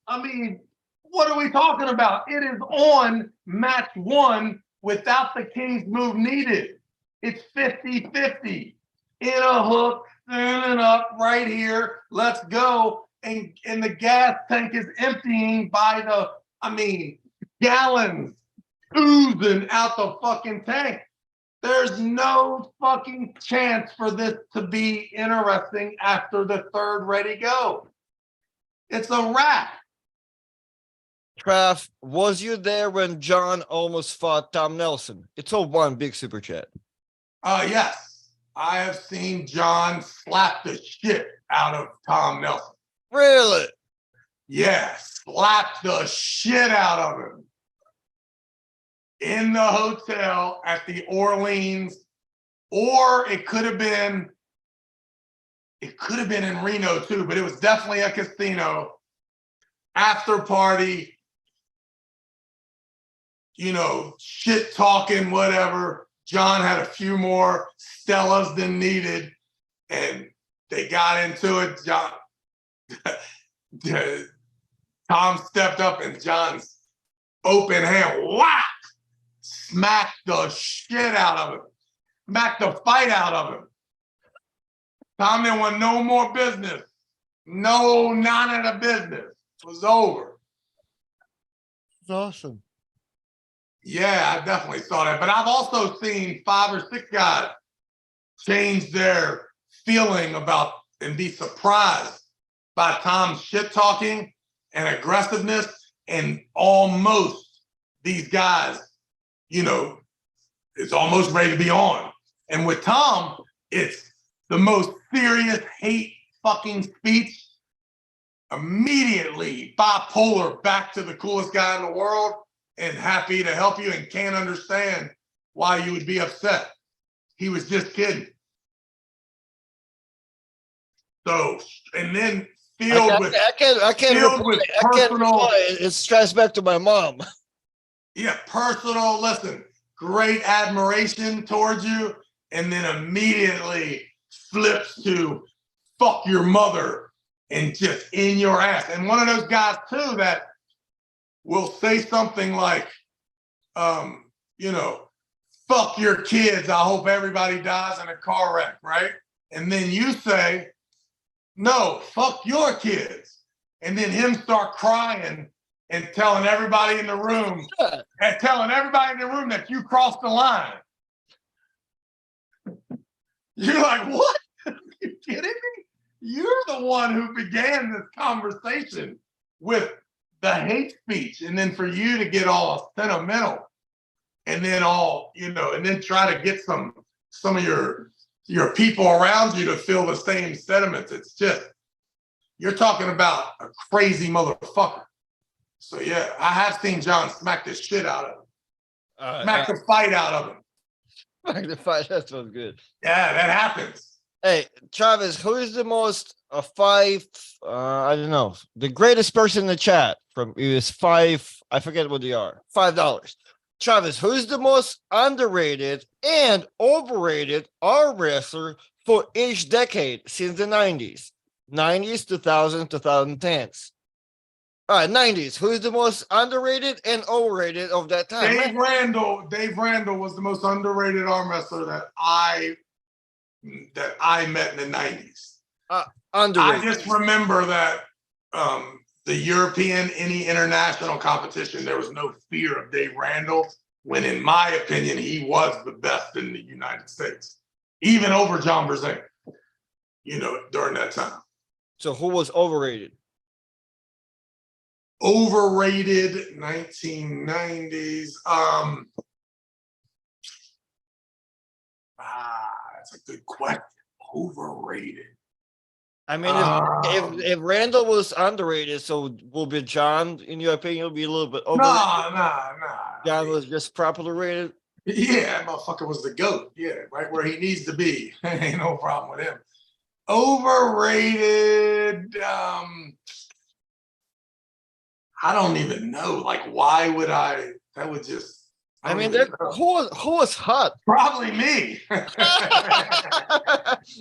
I mean, what are we talking about? It is on match 1 without the King's move needed. It's 50-50. In a hook, standing up right here. Let's go. And the gas tank is emptying by gallons oozing out the fucking tank. There's no fucking chance for this to be interesting after the third ready go. It's a wrap. Trav, was you there when John almost fought Tom Nelson? It's all one big super chat. Yes. I have seen John slap the shit out of Tom Nelson. Really? Yeah, slap the shit out of him. In the hotel at the Orleans, or it could have been in Reno too, but it was definitely a casino after party, shit talking, whatever. John had a few more Stellas than needed, and they got into it. Tom stepped up and John's open hand, whack, smacked the shit out of him, smacked the fight out of him. Tom didn't want no more business. No, none of the business. It was over. It's awesome. Yeah, I definitely saw that. But I've also seen 5 or 6 guys change their feeling about and be surprised by Tom's shit talking and aggressiveness, and almost these guys, it's almost ready to be on. And with Tom, it's the most serious hate fucking speech. Immediately bipolar, back to the coolest guy in the world and happy to help you and can't understand why you would be upset. He was just kidding. So, and then filled with personal. It's stressed back to my mom. Yeah, personal. Listen, great admiration towards you, and then immediately flips to fuck your mother and just in your ass. And one of those guys too that will say something like, fuck your kids. I hope everybody dies in a car wreck, right? And then you say, no, fuck your kids. And then him start crying and telling everybody in the room, that you crossed the line. You're like, what? Are you kidding me? You're the one who began this conversation with the hate speech. And then for you to get all sentimental and then and then try to get some of your people around you to feel the same sentiments. It's just, you're talking about a crazy motherfucker. So yeah, I have seen John smack the shit out of him. Smack the fight out of him. Smack the fight, that sounds good. Yeah, that happens. Hey, Travis, who is the most I don't know, the greatest person in the chat from is 5, I forget what they are, $5. Travis, who is the most underrated and overrated arm wrestler for each decade since the 90s? 90s, 2000s, 2010s. All right, 90s. Who is the most underrated and overrated of that time? Dave Randall was the most underrated arm wrestler that I met in the 90s. Underrated. I just remember that the European, any international competition, there was no fear of Dave Randall, when in my opinion, he was the best in the United States, even over John Brzezinski, during that time. So who was overrated? Overrated 1990s. That's a good question. Overrated. I mean, if Randall was underrated, so will be John, in your opinion, will be a little bit overrated? Nah. John was just properly rated? Yeah, that motherfucker was the GOAT. Yeah, right where he needs to be. Ain't no problem with him. Overrated. I don't even know. Like, why would I? That would just. I mean, who was hot? Probably me.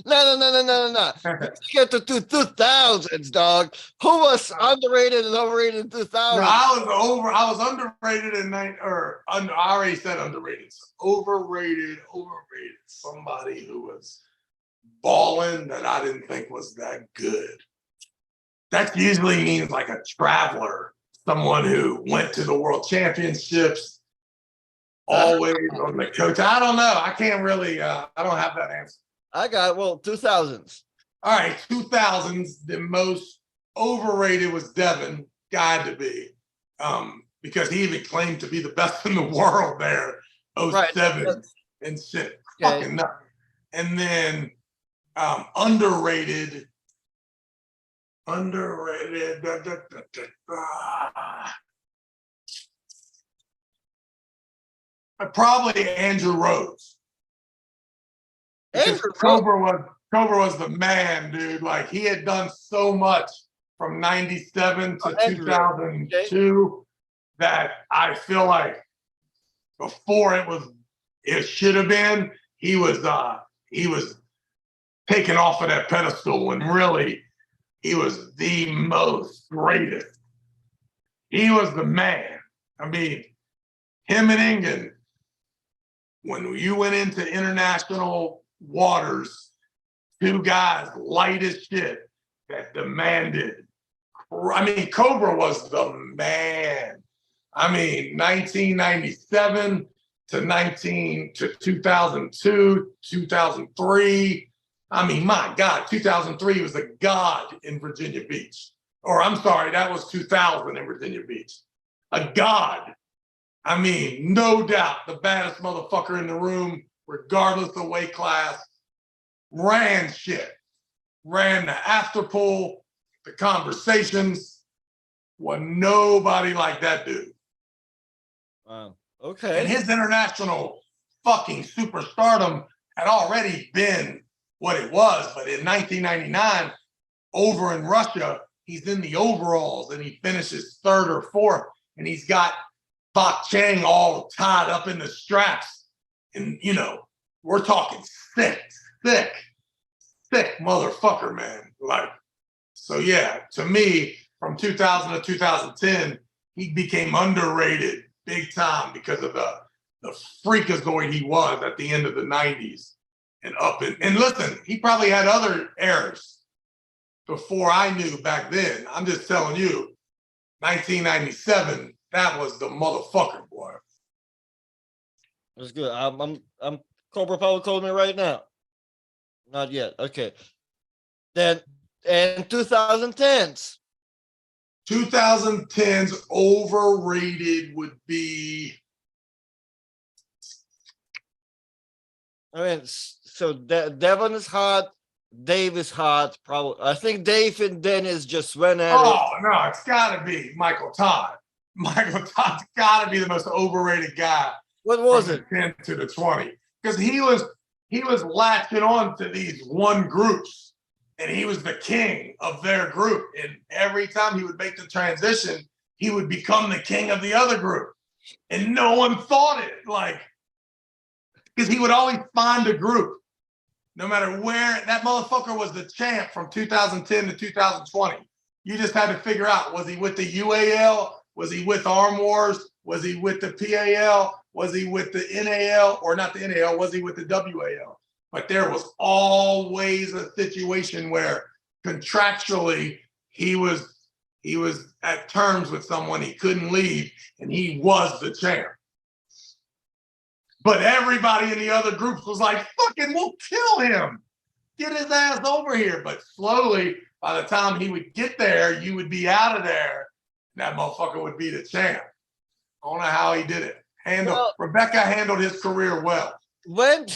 No. Get to 2000s, dog. Who was underrated and overrated in 2000? No, I was underrated in I already said underrated. So overrated. Somebody who was balling that I didn't think was that good. That usually means like a traveler, someone who went to the world championships, always on the coach. I don't know. I can't really, I don't have that answer. I got, 2000s. All right, 2000s, the most overrated was Devin, got to be, because he even claimed to be the best in the world there, 07 right. And shit. Okay. Fucking nuts. And then underrated. Probably Andrew Rhodes. Cobra was the man, dude. Like, he had done so much from 97 to 2002 that I feel like before it should have been, he was taken off of that pedestal, and really he was the most greatest. He was the man. I mean, him and England, when you went into international waters, two guys light as shit that demanded. I mean, Cobra was the man. I mean, 1997 to 2002, 2003. I mean, my God, 2003 was a god in Virginia Beach. Or I'm sorry, that was 2000 in Virginia Beach. A god. I mean, no doubt the baddest motherfucker in the room, regardless of weight class, ran shit. Ran the after pool, the conversations. Was nobody like that dude. Wow. Okay. And his international fucking superstardom had already been what it was. But in 1999, over in Russia, he's in the overalls and he finishes third or fourth. And he's got Bak Chang all tied up in the straps. And, we're talking thick motherfucker, man. Like, so yeah, to me, from 2000 to 2010, he became underrated big time because of the freakazoid he was at the end of the 90s and listen, he probably had other errors before I knew back then. I'm just telling you, 1997, that was the motherfucker, boy. That's good. I'm Cobra Power calling me right now. Not yet. Okay. Then and 2010s. 2010s overrated would be. I mean, so Devon is hot. Dave is hot. Probably. I think Dave and Dennis just went at it. Oh, no, it's got to be Michael Todd. Michael Todd's got to be the most overrated guy. What was it? 10 to the 20. Because he was latching on to these one groups. And he was the king of their group. And every time he would make the transition, he would become the king of the other group. And no one thought it. Like, because he would always find a group. No matter where, that motherfucker was the champ from 2010 to 2020. You just had to figure out, was he with the UAL? Was he with Arm Wars? Was he with the PAL? Was he with the NAL? Or not the NAL, was he with the WAL? But there was always a situation where contractually he was at terms with someone, he couldn't leave, and he was the champ. But everybody in the other groups was like, fucking, we'll kill him. Get his ass over here. But slowly, by the time he would get there, you would be out of there. And that motherfucker would be the champ. I don't know how he did it. Rebecca handled his career well. When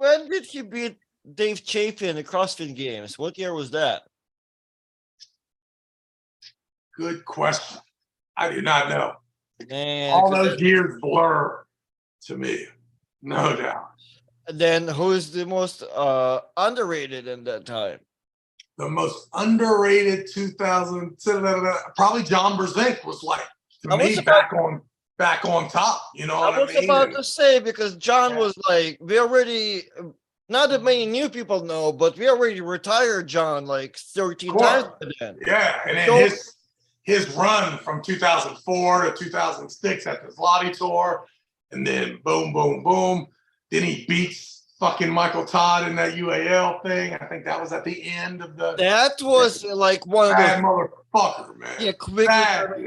did he beat Dave Chafin in the CrossFit Games? What year was that? Good question. I do not know. Man, all those years blur to me, no doubt. Then who's the most underrated in that time? The most underrated 2000, probably John Brzenk was like, to me, back on top. You know what I mean? I was about to say, because John was like, we already, not that many new people know, but we already retired John like 13 times by then. Yeah, and then his run from 2004 to 2006 at the Zloty Tour, and then boom, boom, boom. Then he beats fucking Michael Todd in that UAL thing. I think that was at the end of the. That was like one of those motherfucker, man. Yeah, quick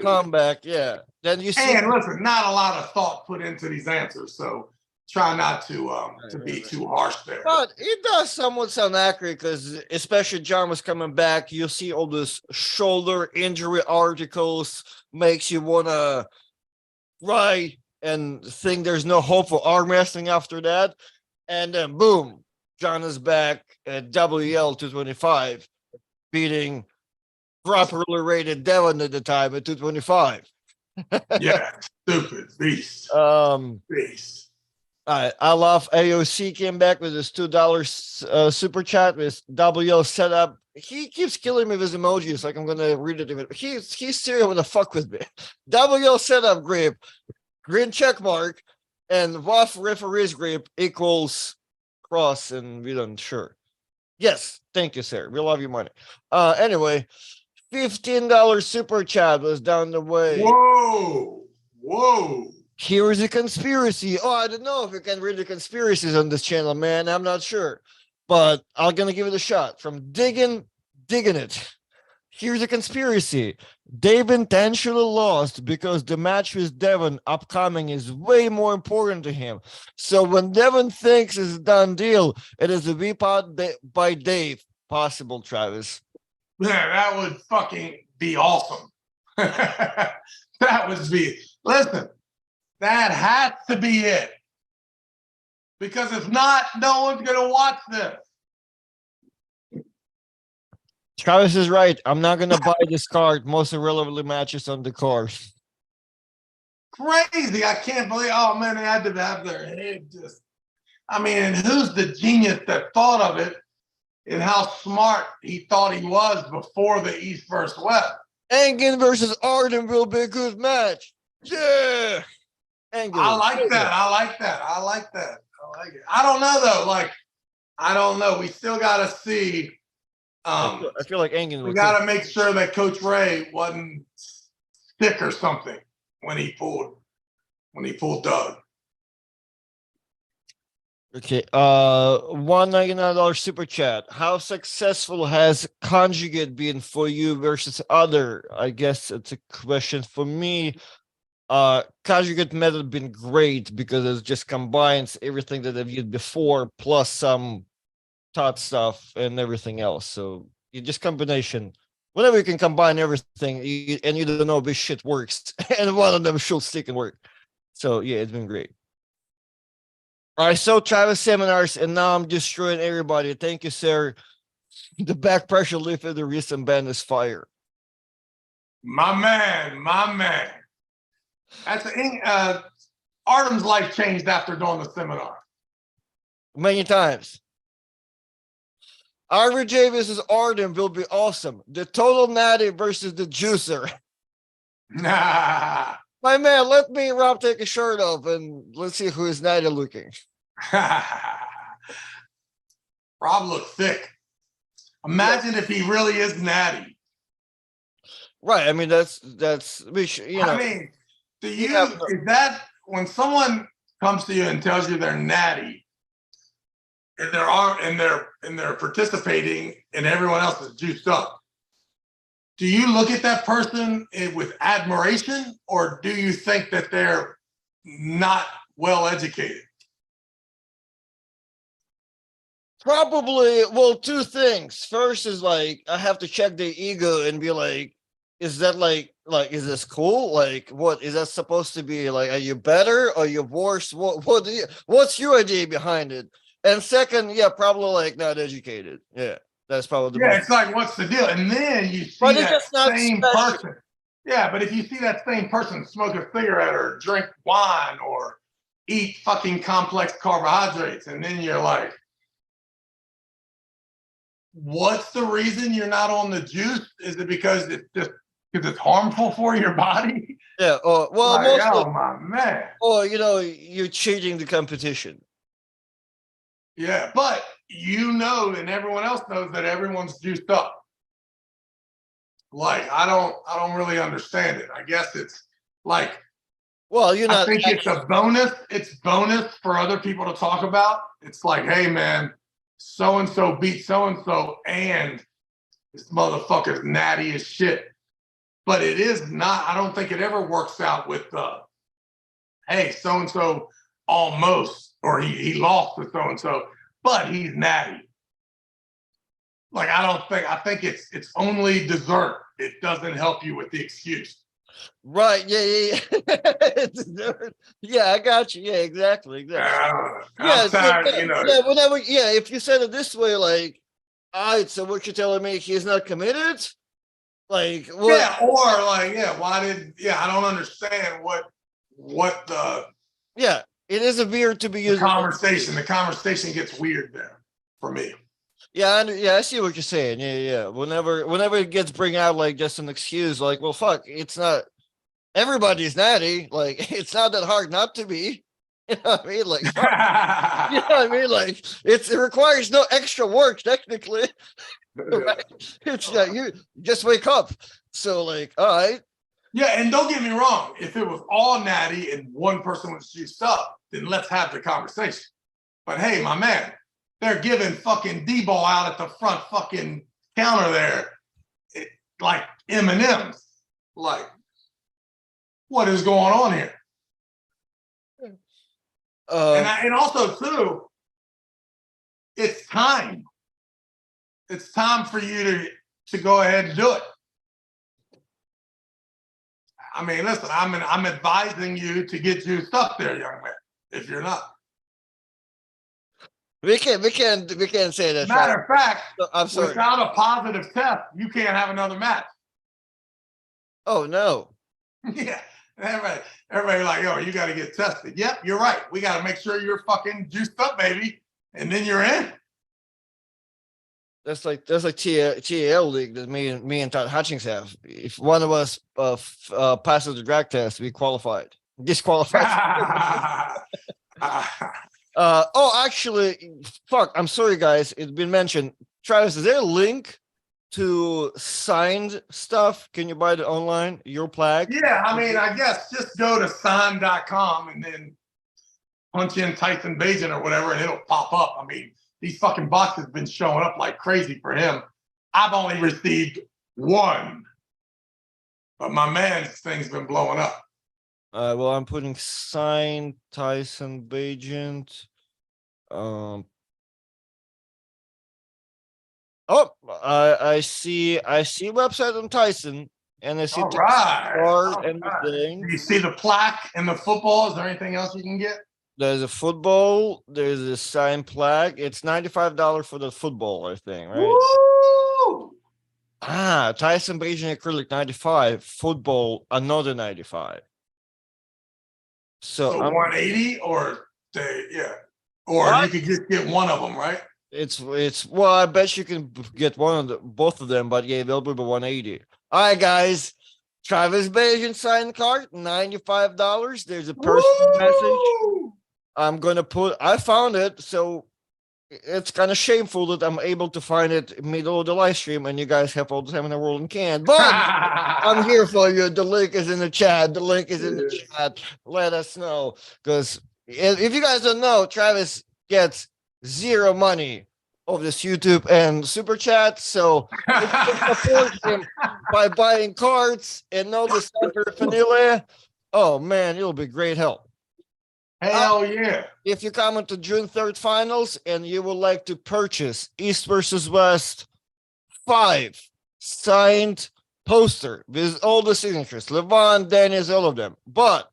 comeback. Yeah. Then you see. And listen, not a lot of thought put into these answers, so try not to be too harsh there. But it does somewhat sound accurate, because especially John was coming back. You see all this shoulder injury articles, makes you want to cry and think there's no hope for arm wrestling after that. And then boom, John is back at WL 225, beating properly rated Devon at the time at 225. Yeah, stupid beast. Beast. I love AOC came back with his $2 super chat with WL setup. He keeps killing me with his emojis, like I'm gonna read it. He's serious with the fuck with me. WL setup grip, green check mark, and WAF referee's grip equals cross, and we don't sure. Yes, thank you, sir. We love your money. Anyway, $15 super chat was down the way. Whoa. Here is a conspiracy. Oh, I don't know if you can read the conspiracies on this channel, man. I'm not sure, but I'm gonna give it a shot. From digging it. Here's a conspiracy. Dave intentionally lost because the match with Devon upcoming is way more important to him. So when Devon thinks it's a done deal, it is a V-Pod by Dave. Possible, Travis. Yeah, that would fucking be awesome. That would be, listen, that has to be it. Because if not, no one's going to watch this. Travis is right. I'm not going to buy this card. Most irrelevant matches on the card. Crazy. I can't believe, oh man, they had to have their head just, I mean, and who's the genius that thought of it and how smart he thought he was before the East versus West? Engen versus Arden will be a good match. Yeah. Engen. I like that. I like it. I don't know though. Like, I don't know. We still got to see. I feel like Engen. We got to make sure that Coach Ray wasn't sick or something when he pulled Doug. Okay. $199 super chat. How successful has Conjugate been for you versus other? I guess it's a question for me. Conjugate method been great because it just combines everything that I've used before plus some Todd stuff and everything else. So you just combination. Whenever you can combine everything and you don't know if this shit works, and one of them should stick and work. So yeah, it's been great. I saw Travis seminars and now I'm destroying everybody. Thank you, sir. The back pressure lifted, the recent band is fire. My man. That's Artem's life changed after doing the seminar. Many times. RJ versus Arden will be awesome. The total natty versus the juicer. Nah. My man, let me Rob take a shirt off and let's see who is natty looking. Rob looks thick. Imagine if he really is natty. Right. I mean, that's which I mean, do you you have no, is that when someone comes to you and tells you they're natty and they're participating and everyone else is juiced up? Do you look at that person with admiration, or do you think that they're not well educated? probably, well, two things. First is like I have to check their ego and be like, is that like is this cool? Like, what is that supposed to be? Like, are you better or you worse? What's your idea behind it? And second, yeah, probably like not educated. Yeah, that's probably the Yeah, most. it's like, what's the deal? And then you see But it's that just not same special. person. Yeah, but if you see that same person smoke a cigarette or drink wine or eat fucking complex carbohydrates, and then you're like, what's the reason you're not on the juice? Is it because it's harmful for your body? Yeah, or well, Like, mostly, oh my man. or you're cheating the competition. Yeah, but you know, and everyone else knows that everyone's juiced up. Like, I don't really understand it. I guess it's like, Well, you're I not think it's actually. a bonus. It's bonus for other people to talk about. It's like, hey man, so and so beat so and this motherfucker's natty as shit. But it is not. I don't think it ever works out with hey, so and so almost, or he lost to so and so, but he's natty. Like, I don't think. I think it's only dessert. It doesn't help you with the excuse. Right. Yeah. Yeah. Yeah. Yeah. I got you. Yeah. Exactly. Exactly. I'm Yeah. tired. Yeah. Whenever. Yeah. If you said it this way, like, all right. So what you're telling me, he's not committed? Like what? Yeah, or like, yeah, why did? Yeah, I don't understand what Yeah. It is a weird to be the using. conversation. The conversation gets weird there for me. Yeah. Yeah. I see what you're saying. Yeah. Yeah. Whenever it gets bring out like just an excuse, like, well, fuck, it's not. Everybody's natty. Like, it's not that hard not to be. You know what I mean? Like, fuck. You know what I mean? Like, it requires no extra work technically. Right? It's you just wake up. So like, all right. Yeah, and don't get me wrong. If it was all natty and one person was juiced up, then let's have the conversation. But hey, my man, they're giving fucking D-ball out at the front fucking counter there, like M&Ms. Like, what is going on here? And also too, it's time. It's time for you to go ahead and do it. I mean, listen, I'm advising you to get juiced up there, young man. If you're not, we can't say that. matter of fact, I'm sorry. without a positive test, you can't have another match. Oh no. Yeah, everybody like, yo, you got to get tested. Yep, you're right. We got to make sure you're fucking juiced up, baby, and then you're in. That's like TAL league that me and Todd Hutchings have. If one of us passes the drag test, we qualified. Disqualified. Actually, fuck. I'm sorry, guys. It's been mentioned. Travis, is there a link to signed stuff? Can you buy it online? Your plaque? Yeah, I mean, I guess just go to sign.com and then punch in Tyson Bagent or whatever, and it'll pop up. I mean, these fucking boxes have been showing up like crazy for him. I've only received one, but my man's thing's been blowing up. Well, I'm putting signed Tyson Bagent. Oh, I see website on Tyson, and I see All Tyson right. card All and the right. thing. Do you see the plaque and the football? Is there anything else you can get? There's a football. There's a signed plaque. It's $95 for the football, I think, right? Woo! Tyson Bagent acrylic 95. Football another 95. So So I'm 180 or or what? you could just get one of them, right? It's well, I bet you can get both of them, but yeah, they'll be 180. All right, guys. Travis Bagent signed card, $95. There's a personal message. Woo! I found it. So it's kind of shameful that I'm able to find it in the middle of the live stream and you guys have all the time in the world and can't. But I'm here for you. The link is in the chat. The link is in the chat. Let us know. Because if you guys don't know, Travis gets zero money of this YouTube and super chat. So if you can support him by buying cards and know the paraphernalia, oh man, it'll be great help. Hell yeah. If you come into June 3rd finals and you would like to purchase East versus West 5 signed poster with all the signatures, Levon, Dennis, all of them. But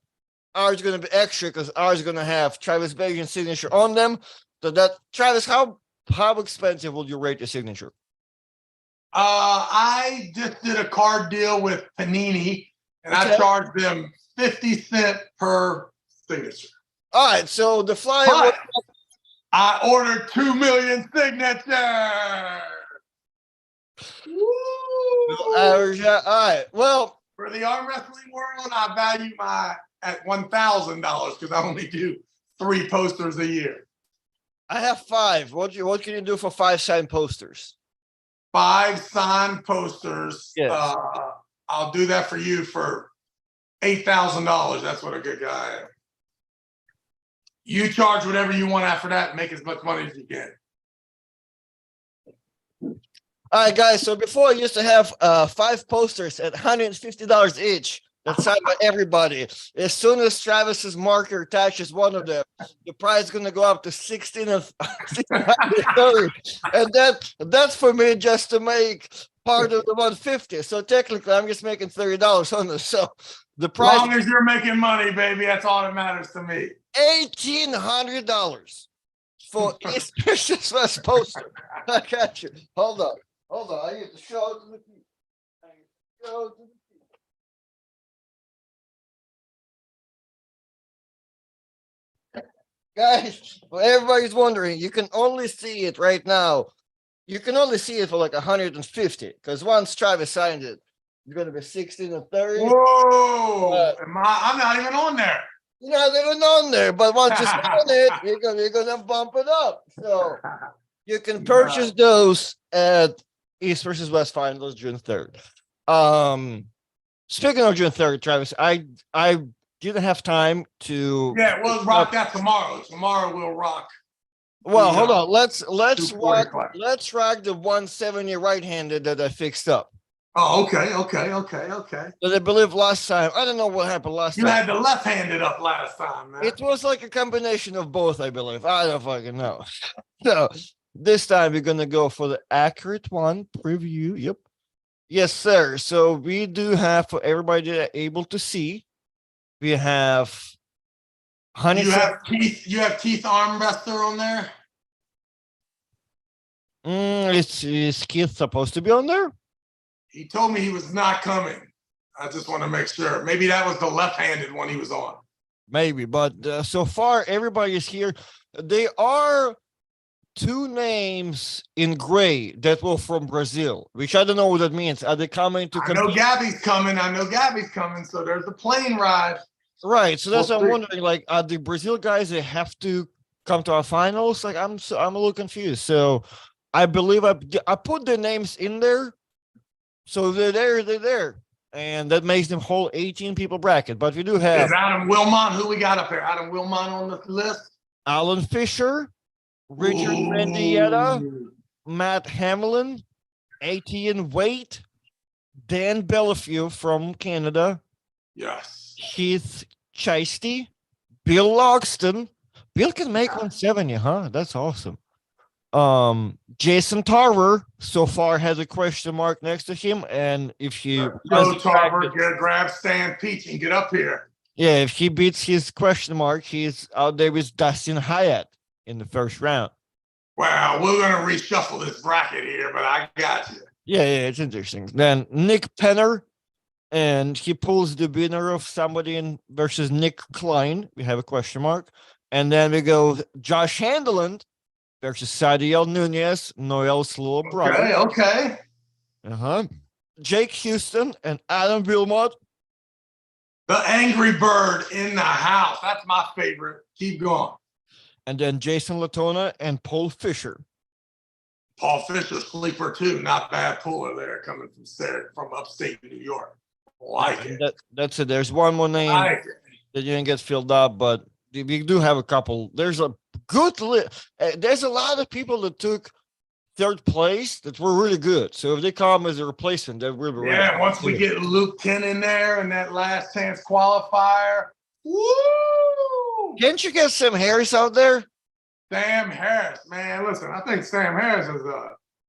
ours is going to be extra because ours is going to have Travis Bagent's signature on them. So that, Travis, how expensive would you rate your signature? I just did a card deal with Panini, and I charged them 50 cents per signature. All right, so the flyer. I ordered 2 million signatures. All right. Well, for the arm wrestling world, I value my at $1,000 because I only do 3 posters a year. I have 5. What can you do for 5 signed posters? 5 signed posters. Yes. I'll do that for you for $8,000. That's what a good guy is. You charge whatever you want after that and make as much money as you can. All right, guys. So before I used to have 5 posters at $150 each. That's signed by everybody. As soon as Travis's marker attaches one of them, the price is going to go up to $1,630. And that's for me just to make part of the 150. So technically, I'm just making $30 on this. So the price. As long as you're making money, baby, that's all that matters to me. $1,800 for East versus West poster. I got you. Hold on. I need to show it to the people. Guys, well, everybody's wondering, you can only see it right now. You can only see it for like 150 because once Travis signed it, it's going to be 16 and 30. Whoa! I'm not even on there. You're not even on there, but once you sign it, you're gonna bump it up. So you can purchase those at East versus West Finals June 3rd. Speaking of June 3rd, Travis, I didn't have time to. Yeah, we'll rock that tomorrow. Tomorrow we'll rock. Well, hold on. Let's rock the 170 right-handed that I fixed up. Oh, okay. But I believe last time, I don't know what happened last time. You had the left-handed up last time, man. It was like a combination of both, I believe. I don't fucking know. So this time we're gonna go for the accurate one preview. Yep. Yes, sir. So we do have, for everybody that are able to see, we have You have Keith arm wrestler on there? Is Keith supposed to be on there? He told me he was not coming. I just want to make sure. Maybe that was the left-handed one he was on. Maybe, but so far everybody is here. They are 2 names in gray that were from Brazil, which I don't know what that means. Are they coming to compete? I know Gabby's coming. So there's a plane ride. Right. So that's what I'm wondering. Like, are the Brazil guys, they have to come to our finals? Like, I'm a little confused. So I believe I put their names in there. So they're there. And that makes them whole 18 people bracket. But we do have. Is Adam Wilmot, who we got up there? Adam Wilmot on the list? Alan Fisher, Richard Mendieta, Matt Hamlin, Etienne Waite, Dan Bellefue from Canada. Yes. Keith Chasty, Bill Logston. Bill can make 170, huh? That's awesome. Jason Tarver so far has a question mark next to him, and if he Tarver, grab Stan Peach and get up here. Yeah, if he beats his question mark, he's out there with Dustin Hyatt in the first round. Wow, we're gonna reshuffle this bracket here, but I got you. Yeah, it's interesting. Then Nick Penner, and he pulls the winner of somebody in versus Nick Klein. We have a question mark. And then we go Josh Handeland versus Sadiel Nunez, Noel's little brother. Okay. Jake Houston and Adam Wilmot. The Angry Bird in the house. That's my favorite. Keep going. And then Jason Latona and Paul Fisher. Paul Fisher, sleeper too. Not bad puller there coming from upstate New York. Like And it. that's it. There's one more name Like it. that didn't get filled up, but we do have a couple. There's a good there's a lot of people that took third place that were really good. So if they come as a replacement, they will be really Yeah, once we get Luke 10 in there and that last chance qualifier, woo! Can't you get Sam Harris out there? Sam Harris, man. Listen, I think Sam Harris is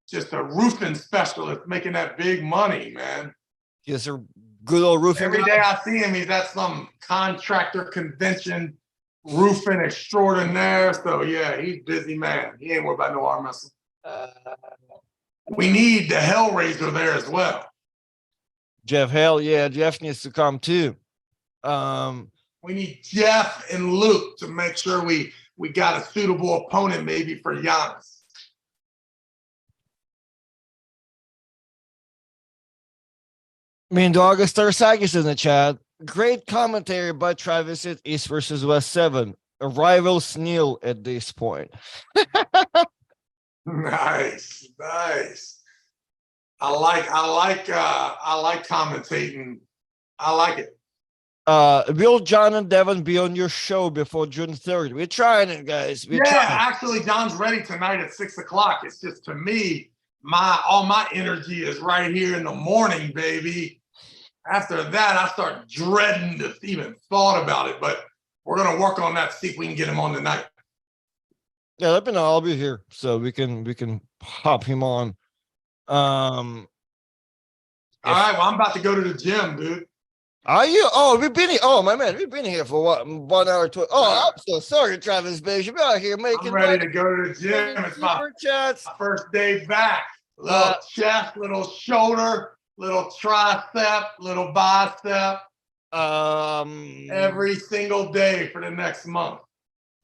just a roofing specialist making that big money, man. He's a good old roofing Every guy. day I see him, he's at some contractor convention, roofing extraordinaire. So yeah, he's busy man. He ain't worried about no arm wrestling. We need the Hellraiser there as well. Jeff Hale, yeah, Jeff needs to come too. We need Jeff and Luke to make sure we got a suitable opponent maybe for Giannis. Me and August Tarsakis in the chat. Great commentary by Travis at East versus West 7. A rival's nil at this point. Nice. I like commentating. I like it. Will John and Devin be on your show before June 3rd? We're trying it, guys. Actually, John's ready tonight at 6:00. It's just, to me, all my energy is right here in the morning, baby. After that, I start dreading to even thought about it, but we're gonna work on that, see if we can get him on tonight. Yeah, let me know. I'll be here so we can hop him on. All right, well, I'm about to go to the gym, dude. Are you? Oh, we've been here. Oh, my man, we've been here for what? 1 hour. Oh, I'm so sorry, Travis Bagent. You're out here making. I'm ready to go to the gym. It's my first day back. Little chest, little shoulder, little tricep, little bicep. Every single day for the next month.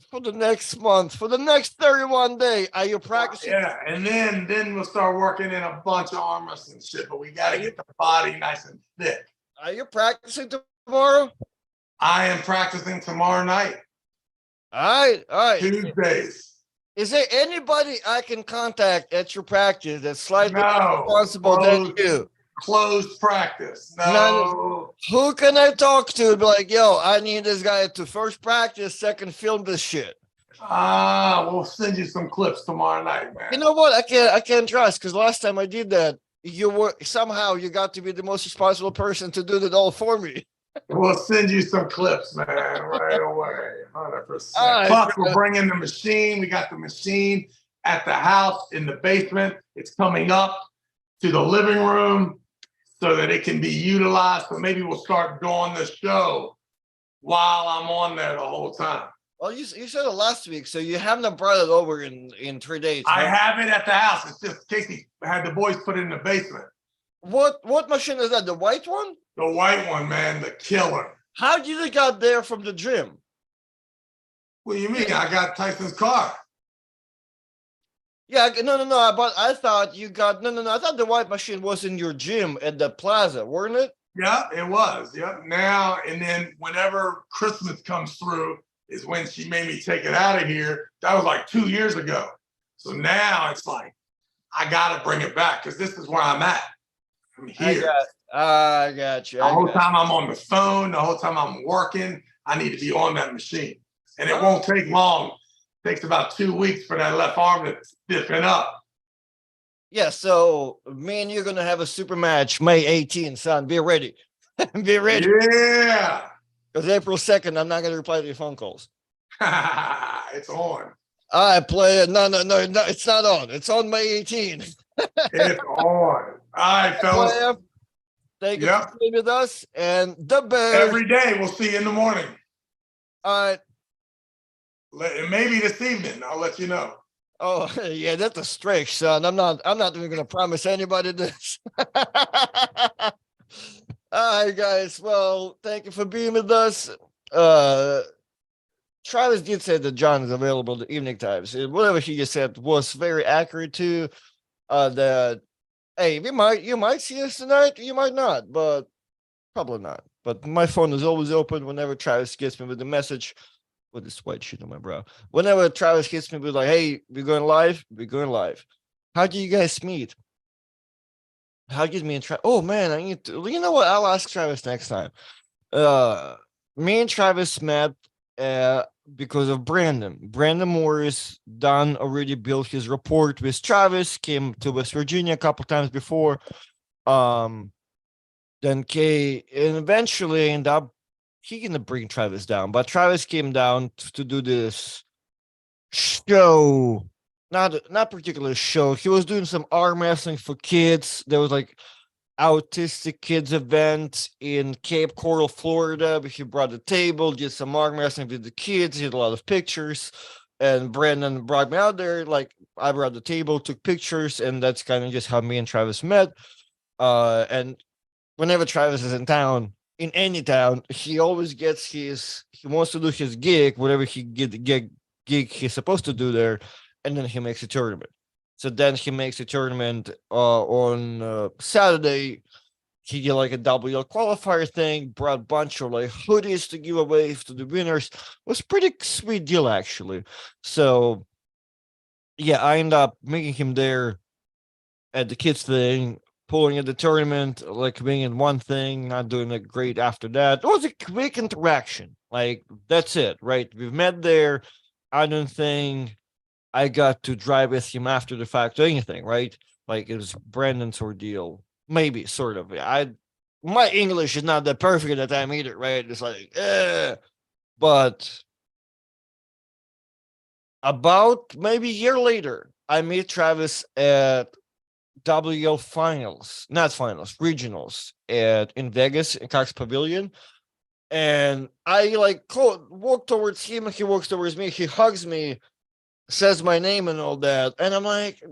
For the next 31 days, are you practicing? Yeah, and then we'll start working in a bunch of arm wrestling shit, but we got to get the body nice and thick. Are you practicing tomorrow? I am practicing tomorrow night. All right. Tuesdays. Is there anybody I can contact at your practice that's slightly responsible than you? Closed practice. No. Who can I talk to? Be like, yo, I need this guy to first practice, second film this shit. We'll send you some clips tomorrow night, man. You know what? I can't trust, because last time I did that, you got to be the most responsible person to do that all for me. We'll send you some clips, man, right away. 100%. Plus, we're bringing the machine. We got the machine at the house in the basement. It's coming up to the living room so that it can be utilized. So maybe we'll start doing the show while I'm on there the whole time. Well, you said it last week, so you haven't brought it over in 3 days. I have it at the house. It's just Casey had the boys put it in the basement. What machine is that? The white one? The white one, man, the killer. How did you get there from the gym? What do you mean? I got Tyson's car. Yeah, no. But I thought you got no. I thought the white machine was in your gym at the plaza, weren't it? Yeah, it was. Yep. Now and then, whenever Christmas comes through, is when she made me take it out of here. That was like 2 years ago. So now it's like I gotta bring it back because this is where I'm at. I'm here. I got you. The whole time I'm on the phone, the whole time I'm working, I need to be on that machine. And it won't take long. It takes about 2 weeks for that left arm to stiffen up. Yeah, so me and you're gonna have a super match May 18th, son. Be ready. Be ready. Yeah. Because April 2nd, I'm not gonna reply to your phone calls. It's on. I play it. No, it's not on. It's on May 18th. It's on. All right, fellas. Thank you for being with us. And the Bears. Every day. We'll see you in the morning. All right. Maybe this evening. I'll let you know. Oh, yeah, that's a stretch, son. I'm not even gonna promise anybody this. All right, guys. Well, thank you for being with us. Travis did say that John is available the evening times. Whatever he just said was very accurate too. Hey, you might see us tonight, you might not, but probably not. But my phone is always open whenever Travis gets me with a message. with this white shit on my brow. Whenever Travis hits me, be like, "Hey, we're going live. We're going live." How do you guys meet? How did me and Travis? Oh man, I need to. You know what? I'll ask Travis next time. Uh, Me and Travis met uh because of Brandon. Brandon Morris done already built his report with Travis. Came to West Virginia a couple times before. Um, then Kay and eventually ended up he gonna bring Travis down, but Travis came down to do this show. Not particular show. He was doing some arm wrestling for kids. There was like autistic kids event in Cape Coral, Florida. He brought a table, did some arm wrestling with the kids, did a lot of pictures. And Brandon brought me out there. Like I brought the table, took pictures, and that's kind of just how me and Travis met. And whenever Travis is in town, in any town, he always gets he wants to do his gig, whatever he get the gig he's supposed to do there, and then he makes a tournament. So then he makes a tournament on Saturday. He did like a WL qualifier thing, brought a bunch of like hoodies to give away to the winners. It was pretty sweet deal actually. So yeah, I ended up making him there at the kids thing, pulling at the tournament, like being in one thing, not doing it great after that. It was a quick interaction. Like that's it, right? We've met there. I don't think I got to drive with him after the fact or anything, right? Like it was Brandon's ordeal. Maybe, sort of. I My English is not that perfect at that time either, right? It's like, but about maybe a year later, I meet Travis at WL finals, not finals, regionals at in Vegas in Cox Pavilion. And I like walk towards him, he walks towards me, he hugs me, says my name and all that. And I'm like,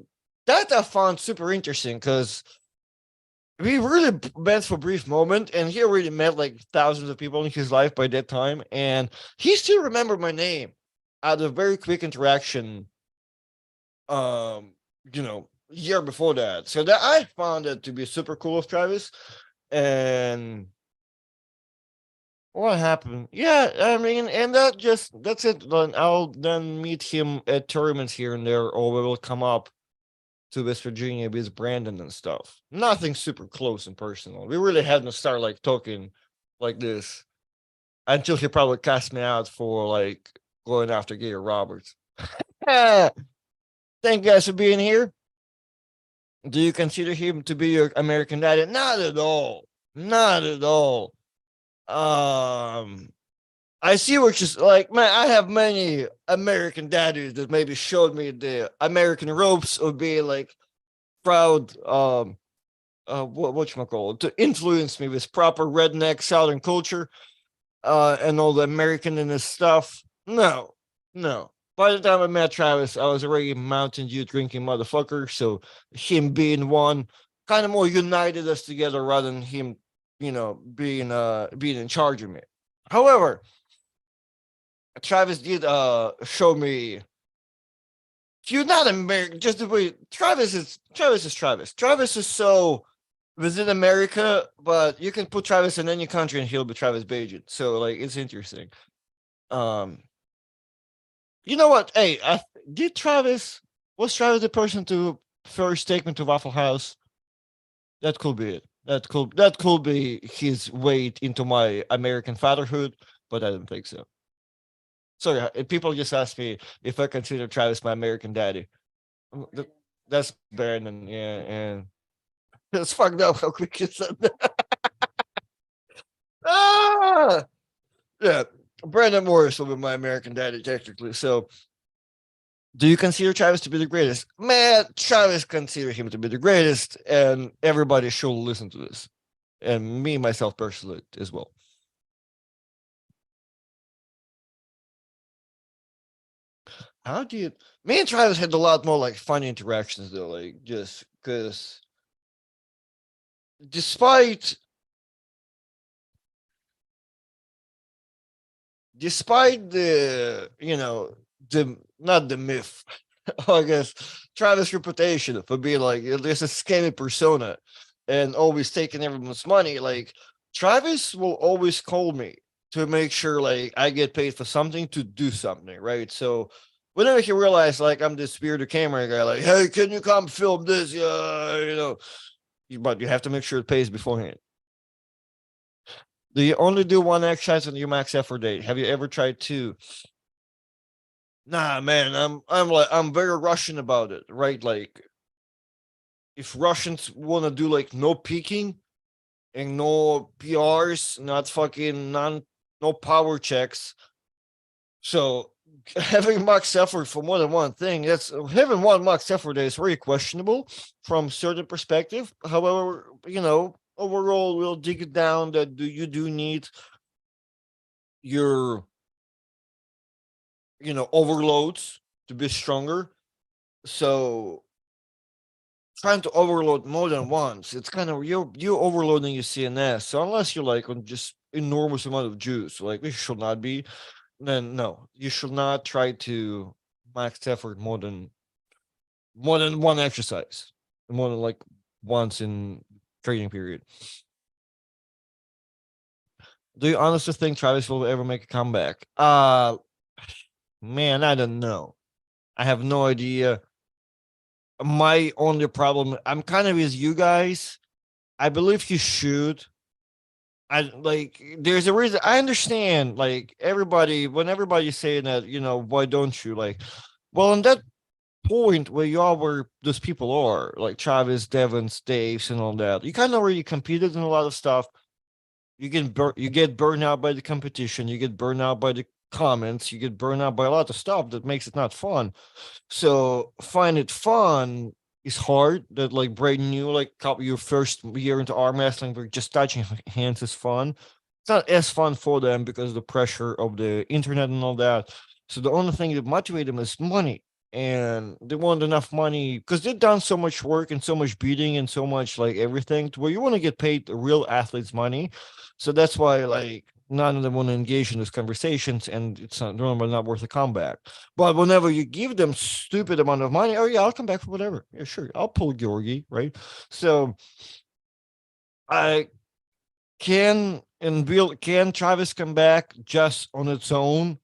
that I found super interesting because we really met for a brief moment, and he already met like thousands of people in his life by that time, and he still remembered my name out of very quick interaction. Um, year before that, so that I found it to be super cool of Travis. And what happened? Yeah, I mean, and that's it. Then I'll then meet him at tournaments here and there, or we will come up to West Virginia with Brandon and stuff. Nothing super close and personal. We really hadn't start like talking like this until he probably cast me out for like going after Gator Roberts. Thank you guys for being here. Do you consider him to be your American daddy? Not at all. Not at all. Um, I see what you're like, man. I have many American daddies that maybe showed me the American ropes of being like proud whatchamacallit, to influence me with proper redneck Southern culture, and all the American and his stuff. No, no. By the time I met Travis, I was already a Mountain Dew drinking motherfucker. So him being one kind of more united us together rather than him, being in charge of me. However, Travis did show me you're not American. Just the way Travis is Travis. Travis is so within America, but you can put Travis in any country and he'll be Travis Bagent. So like it's interesting. Um, you know what? Hey, did Travis was Travis the person to first take me to Waffle House? That could be it. That could be his weight into my American fatherhood, but I don't think so. Sorry, people just ask me if I consider Travis my American daddy. That's Brandon, yeah, and it's fucked up how quick you said that. Ah, yeah, Brandon Morris will be my American daddy technically. So, do you consider Travis to be the greatest? Man, Travis consider him to be the greatest, and everybody should listen to this, and me myself personally as well. How do you? Me and Travis had a lot more like funny interactions though, like just because despite despite the not the myth, I guess Travis' reputation for being like there's a scammy persona and always taking everyone's money. Like Travis will always call me to make sure like I get paid for something to do something, right? So whenever he realized like I'm this weird camera guy, like, hey, can you come film this? Yeah, but you have to make sure it pays beforehand. Do you only do one exercise on your max effort day? Have you ever tried two? Nah, man, I'm very Russian about it, right? Like if Russians want to do like no peaking and no PRs, not fucking no power checks. So having max effort for more than one thing, that's having one max effort day is very questionable from certain perspective. However, overall we'll dig it down that you do need your overloads to be stronger. So trying to overload more than once, it's kind of you're overloading your CNS. So unless you're like on just enormous amount of juice, like this should not be, then no, you should not try to max effort more than one exercise, more than like once in training period. Do you honestly think Travis will ever make a comeback? Man, I don't know. I have no idea. My only problem, I'm kind of as you guys. I believe he should. I like. There's a reason. I understand. Like everybody, when everybody's saying that, why don't you like? Well, on that point where you are where those people are, like Travis, Devons, Daves, and all that, you kind of already competed in a lot of stuff. You get burned out by the competition. You get burned out by the comments. You get burned out by a lot of stuff that makes it not fun. So find it fun is hard. That like brand new, like your first year into arm wrestling, where just touching hands is fun. It's not as fun for them because of the pressure of the internet and all that. So the only thing that motivates them is money. And they want enough money because they've done so much work and so much beating and so much like everything to where you want to get paid the real athletes money. So that's why like none of them want to engage in these conversations, and it's not normally not worth a comeback. But whenever you give them stupid amount of money, oh yeah, I'll come back for whatever. Yeah, sure, I'll pull Georgie, right? So I can Travis come back just on its own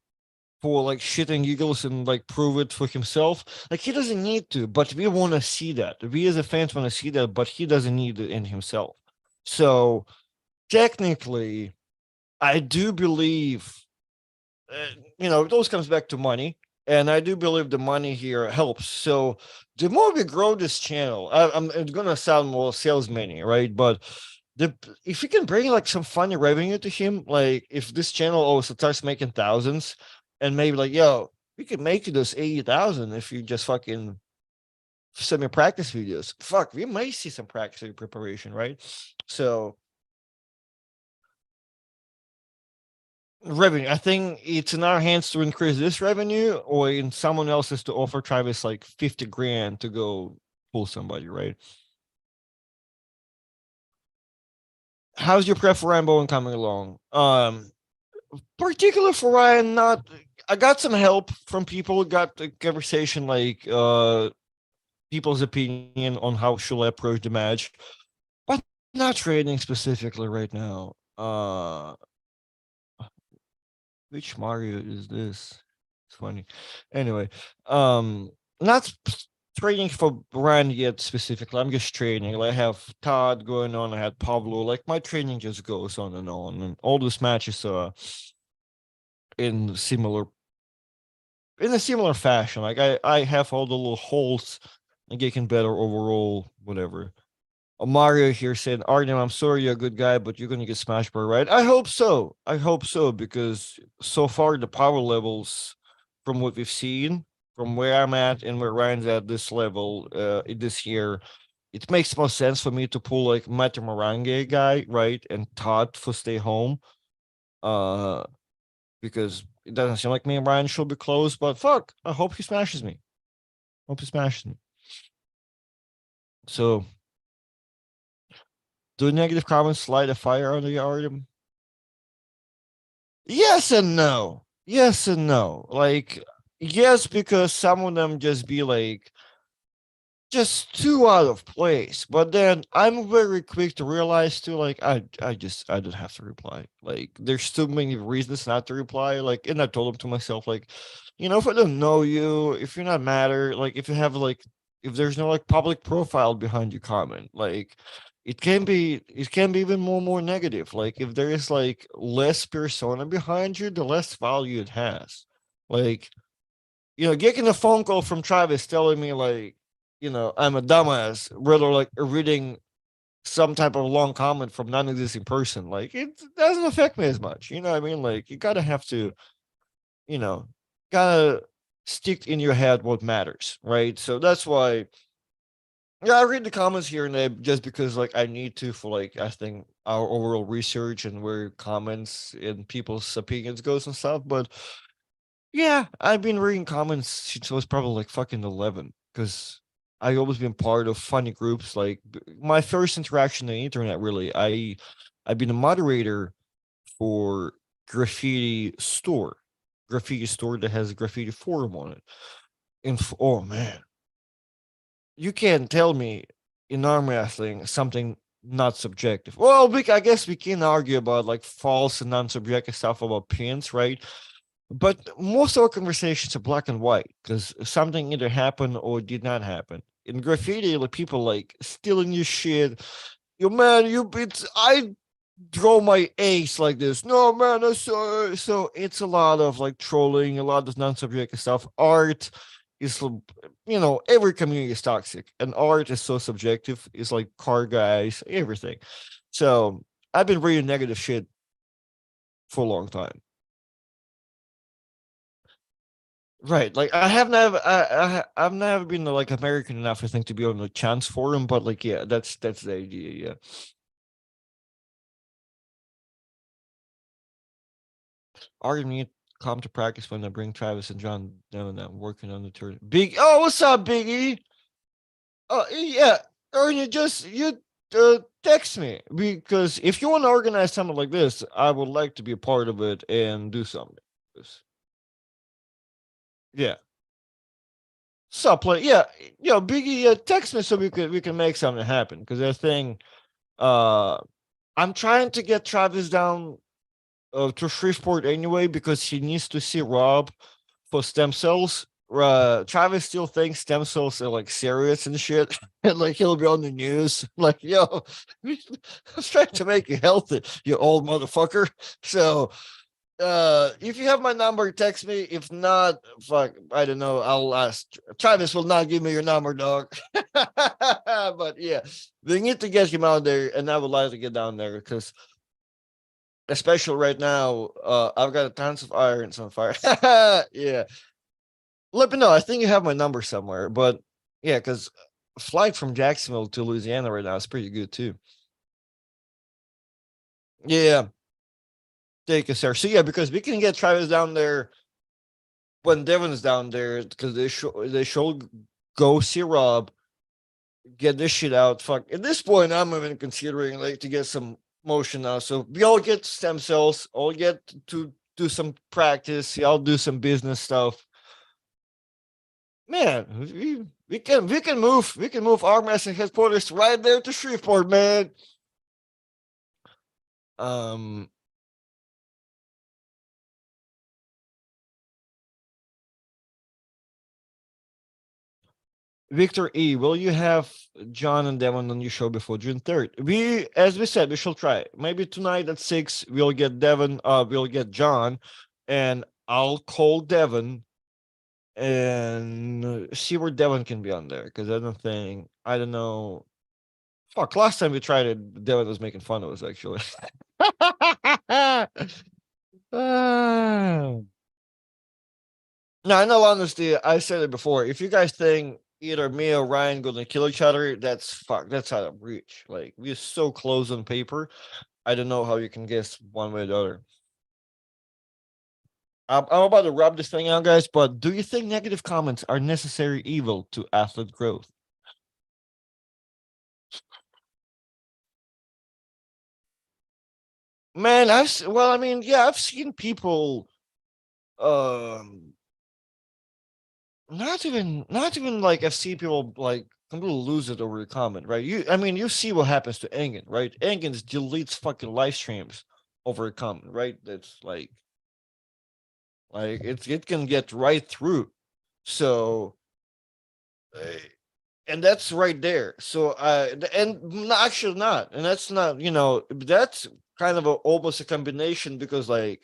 for like shitting giggles and like prove it for himself? Like he doesn't need to, but we want to see that. We as a fans want to see that, but he doesn't need it in himself. So technically, I do believe it always comes back to money. And I do believe the money here helps. So the more we grow this channel, I'm it's gonna sound more salesman, right? But the if you can bring like some funny revenue to him, like if this channel also starts making thousands, and maybe like, yo, we could make you this 80,000 if you just fucking send me practice videos. Fuck, we may see some practice video preparation, right? So revenue. I think it's in our hands to increase this revenue, or in someone else's to offer Travis like 50 grand to go pull somebody, right? How's your prep for Rambo coming along? Particular for Ryan, not. I got some help from people. Got the conversation like people's opinion on how should I approach the match, but not trading specifically right now. Which Mario is this? It's funny. Anyway, not training for brand yet specifically. I'm just training. Like I have Todd going on. I had Pablo. Like my training just goes on, and all those matches are in similar in a similar fashion. Like I have all the little holes and getting better overall. Whatever. Mario here said, Artem, I'm sorry you're a good guy, but you're gonna get smashed by right. I hope so. I hope so, because so far the power levels from what we've seen, from where I'm at and where Ryan's at this level this year, it makes more sense for me to pull like Mata Morange guy, right? And Todd for stay home. Uh because it doesn't seem like me and Ryan should be close, but fuck, I hope he smashes me. Hope he smashes me. So do negative comments light a fire under your Artem? Yes and no. Yes and no. Like, yes, because some of them just be like, just too out of place. But then I'm very quick to realize too, like I don't have to reply. Like there's too many reasons not to reply. Like, and I told him to myself, like, if I don't know you, if you're not matter, like if you have like if there's no like public profile behind your comment, like it can be even more negative. Like if there is like less persona behind you, the less value it has. Like getting a phone call from Travis telling me like, I'm a dumbass, rather like reading some type of long comment from non-existing person, like it doesn't affect me as much. You know what I mean? Like you gotta have to, you know, gotta stick in your head what matters, right? So that's why, yeah, I read the comments here and there just because like I need to for like I think our overall research and where comments and people's opinions goes and stuff. But yeah, I've been reading comments since I was probably like fucking 11 because I always been part of funny groups. Like my first interaction on the internet, really, I've been a moderator for graffiti store that has a graffiti forum on it. And oh man, you can't tell me in arm wrestling something not subjective. Well, I guess we can argue about like false and non-subjective stuff about pins, right? But most of our conversations are black and white because something either happened or did not happen. In graffiti, like people like stealing your shit. Yo, man, I draw my ace like this. No, man, that's so it's a lot of like trolling, a lot of non-subjective stuff. Art is, every community is toxic, and art is so subjective. It's like car guys, everything. So I've been reading negative shit for a long time. Right, like I've never been like American enough, I think, to be on the chance forum, but like, yeah, that's the idea. Yeah, Arden need come to practice when I bring Travis and John down. I'm working on the turn. Big, oh, what's up, Biggie? Oh, yeah, or you text me because if you want to organize something like this, I would like to be a part of it and do something. Yeah, sup, like, yeah, Biggie, text me so we can make something happen because that thing. Uh, I'm trying to get Travis down to Shreveport anyway because he needs to see Rob for stem cells. Travis still thinks stem cells are like serious and shit, and like he'll be on the news like, "Yo, I was trying to make you healthy, you old motherfucker." So, if you have my number, text me. If not, fuck, I don't know. I'll ask. Travis will not give me your number, dog. But yeah, we need to get him out there, and I would like to get down there because, especially right now, I've got tons of irons on fire. Yeah, let me know. I think you have my number somewhere, but yeah, because flight from Jacksonville to Louisiana right now is pretty good too. Yeah, take us there. So yeah, because we can get Travis down there when Devon's down there because they should go see Rob, get this shit out. Fuck. At this point, I'm even considering like to get some motion now. So we all get stem cells, all get to do some practice. I'll do some business stuff. Man, we can move our wrestling headquarters right there to Shreveport, man. Um, Victor E, will you have John and Devon on your show before June 3rd? As we said, we shall try. Maybe tonight at 6, we'll get Devon, we'll get John, and I'll call Devon and see where Devon can be on there. Because I don't know. Fuck, last time we tried it, Devon was making fun of us, actually. Ah. No, in all honesty, I said it before. If you guys think either me or Ryan gonna kill each other, that's out of reach. Like we're so close on paper. I don't know how you can guess one way or the other. I'm about to rub this thing out, guys. But do you think negative comments are necessary evil to athlete growth? Man, well, I mean, yeah, I've seen people, um, not even like I've seen people like completely lose it over a comment, right? I mean, you see what happens to Engen, right? Engen deletes fucking live streams over a comment, right? That's like it can get right through. So, uh, and that's right there. So, and actually not, and that's not, that's kind of almost a combination because like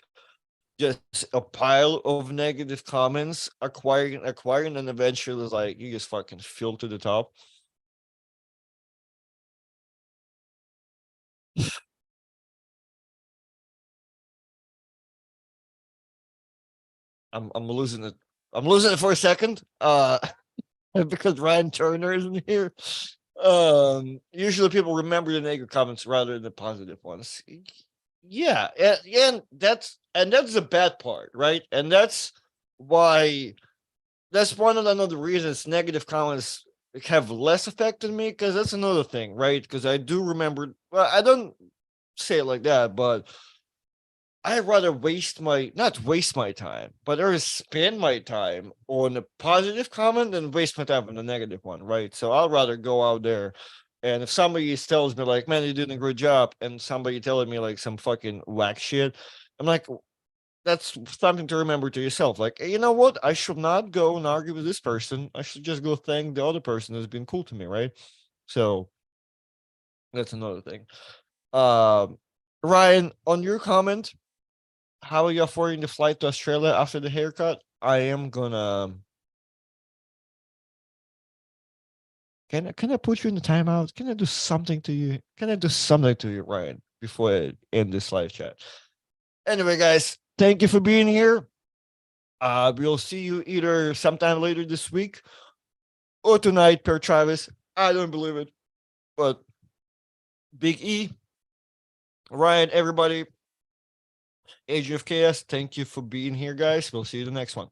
just a pile of negative comments acquiring, and eventually like you just fucking fill to the top. I'm losing it. I'm losing it for a second. Because Ryan Turner isn't here. Usually people remember the negative comments rather than the positive ones. Yeah, and that's the bad part, right? And why that's one of another reasons negative comments have less effect on me, because that's another thing, right? Because I do remember, well, I don't say it like that, but I'd rather not waste my time, but rather spend my time on a positive comment than waste my time on a negative one, right? So I'd rather go out there, and if somebody tells me like, "Man, you're doing a great job," and somebody telling me like some fucking whack shit, I'm like, that's something to remember to yourself. Like, hey, you know what? I should not go and argue with this person. I should just go thank the other person that's been cool to me, right? So that's another thing. Um, Ryan, on your comment, how are you affording the flight to Australia after the haircut? I am gonna. Can I put you in the timeout? Can I do something to you? Can I do something to you, Ryan, before I end this live chat? Anyway, guys, thank you for being here. We'll see you either sometime later this week or tonight per Travis. I don't believe it, but Big E, Ryan, everybody, Age of Chaos, thank you for being here, guys. We'll see you the next one.